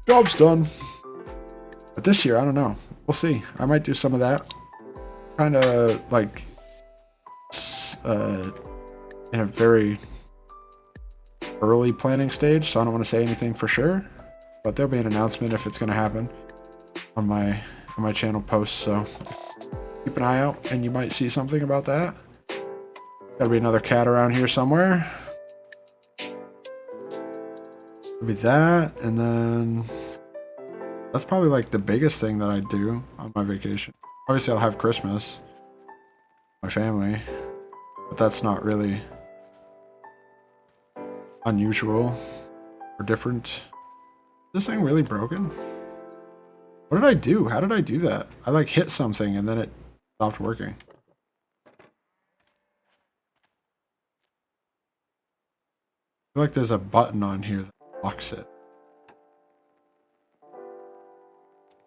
Job's done. But this year, I don't know. We'll see. I might do some of that. Kind of like in a very early planning stage, so I don't want to say anything for sure, but there'll be an announcement if it's going to happen on my channel posts, so keep an eye out and you might see something about that. Gotta be another cat around here somewhere. It'll be that, and then that's probably like the biggest thing that I do on my vacation. Obviously I'll have Christmas, my family, but that's not really unusual or different. Is this thing really broken? What did I do? How did I do that? I like hit something and then it stopped working. I feel like there's a button on here that locks it.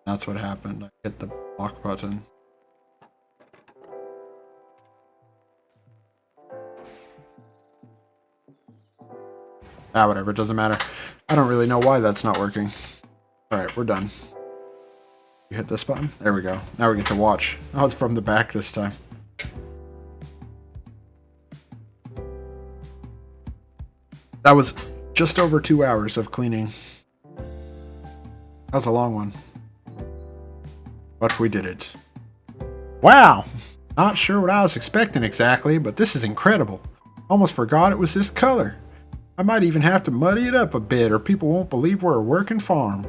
That's what happened. I hit the block button. Ah, whatever, it doesn't matter. I don't really know why that's not working. Alright, we're done. You hit this button? There we go. Now we get to watch. Oh, it's from the back this time. That was just over 2 hours of cleaning. That was a long one. But we did it. Wow! Not sure what I was expecting exactly, but this is incredible. Almost forgot it was this color. I might even have to muddy it up a bit or people won't believe we're a working farm.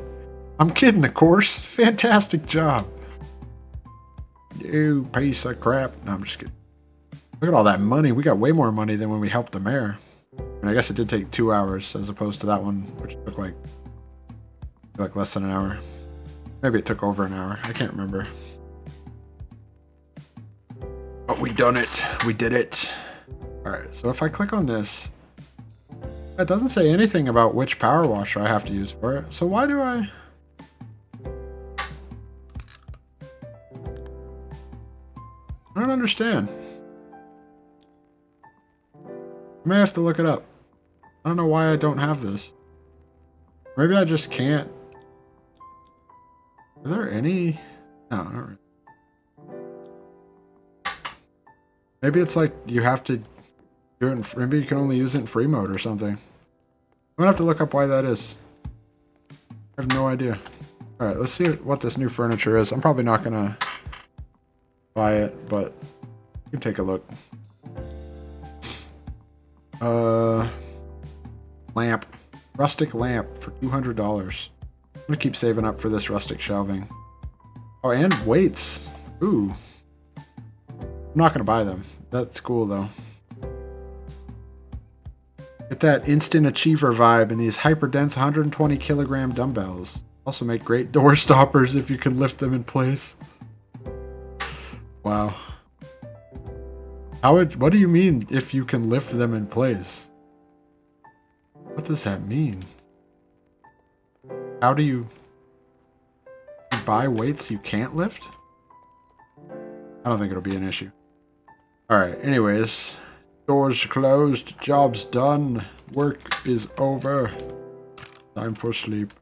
I'm kidding, of course. Fantastic job. You piece of crap. No, I'm just kidding. Look at all that money. We got way more money than when we helped the mayor. And I guess it did take 2 hours as opposed to that one, which took like less than an hour. Maybe it took over an hour. I can't remember. But we done it. We did it. Alright, so if I click on this, it doesn't say anything about which power washer I have to use for it. So why do I... I don't understand. I may have to look it up. I don't know why I don't have this. Maybe I just can't. Are there any? No, not really. Maybe it's like you have to do it in, maybe you can only use it in free mode or something. I'm gonna have to look up why that is. I have no idea. Alright, let's see what this new furniture is. I'm probably not gonna buy it, but you can take a look. Lamp. Rustic lamp for $200. I'm gonna keep saving up for this rustic shelving. Oh, and weights. Ooh. I'm not gonna buy them. That's cool though. Get that instant achiever vibe in these hyper dense 120 kilogram dumbbells. Also make great door stoppers if you can lift them in place. Wow. What do you mean if you can lift them in place? What does that mean? How do you buy weights you can't lift? I don't think it'll be an issue. Alright, anyways. Doors closed, job's done, work is over. Time for sleep.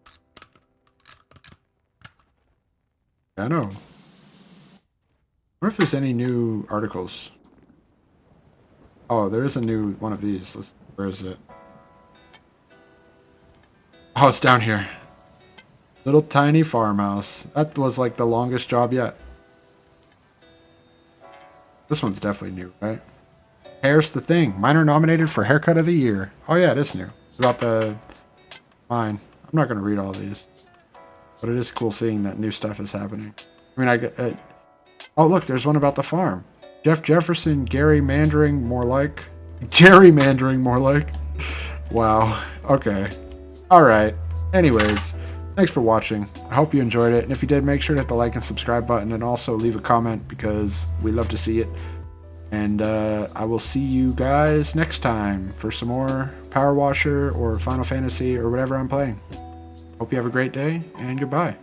I know. I wonder if there's any new articles. Oh, there is a new one of these. Where is it? Oh, it's down here. Little tiny farmhouse. That was like the longest job yet. This one's definitely new, right? Hair's the thing. Mine are nominated for haircut of the year. Oh yeah, it is new. It's about the mine. I'm not gonna read all these, but it is cool seeing that new stuff is happening. I mean, oh look, there's one about the farm. Jeff Jefferson, gerrymandering more like. Gerrymandering more like. Wow. Okay. All right. Anyways, thanks for watching. I hope you enjoyed it, and if you did, make sure to hit the like and subscribe button, and also leave a comment because we love to see it. And I will see you guys next time for some more Power Washer or Final Fantasy or whatever I'm playing. Hope you have a great day, and goodbye.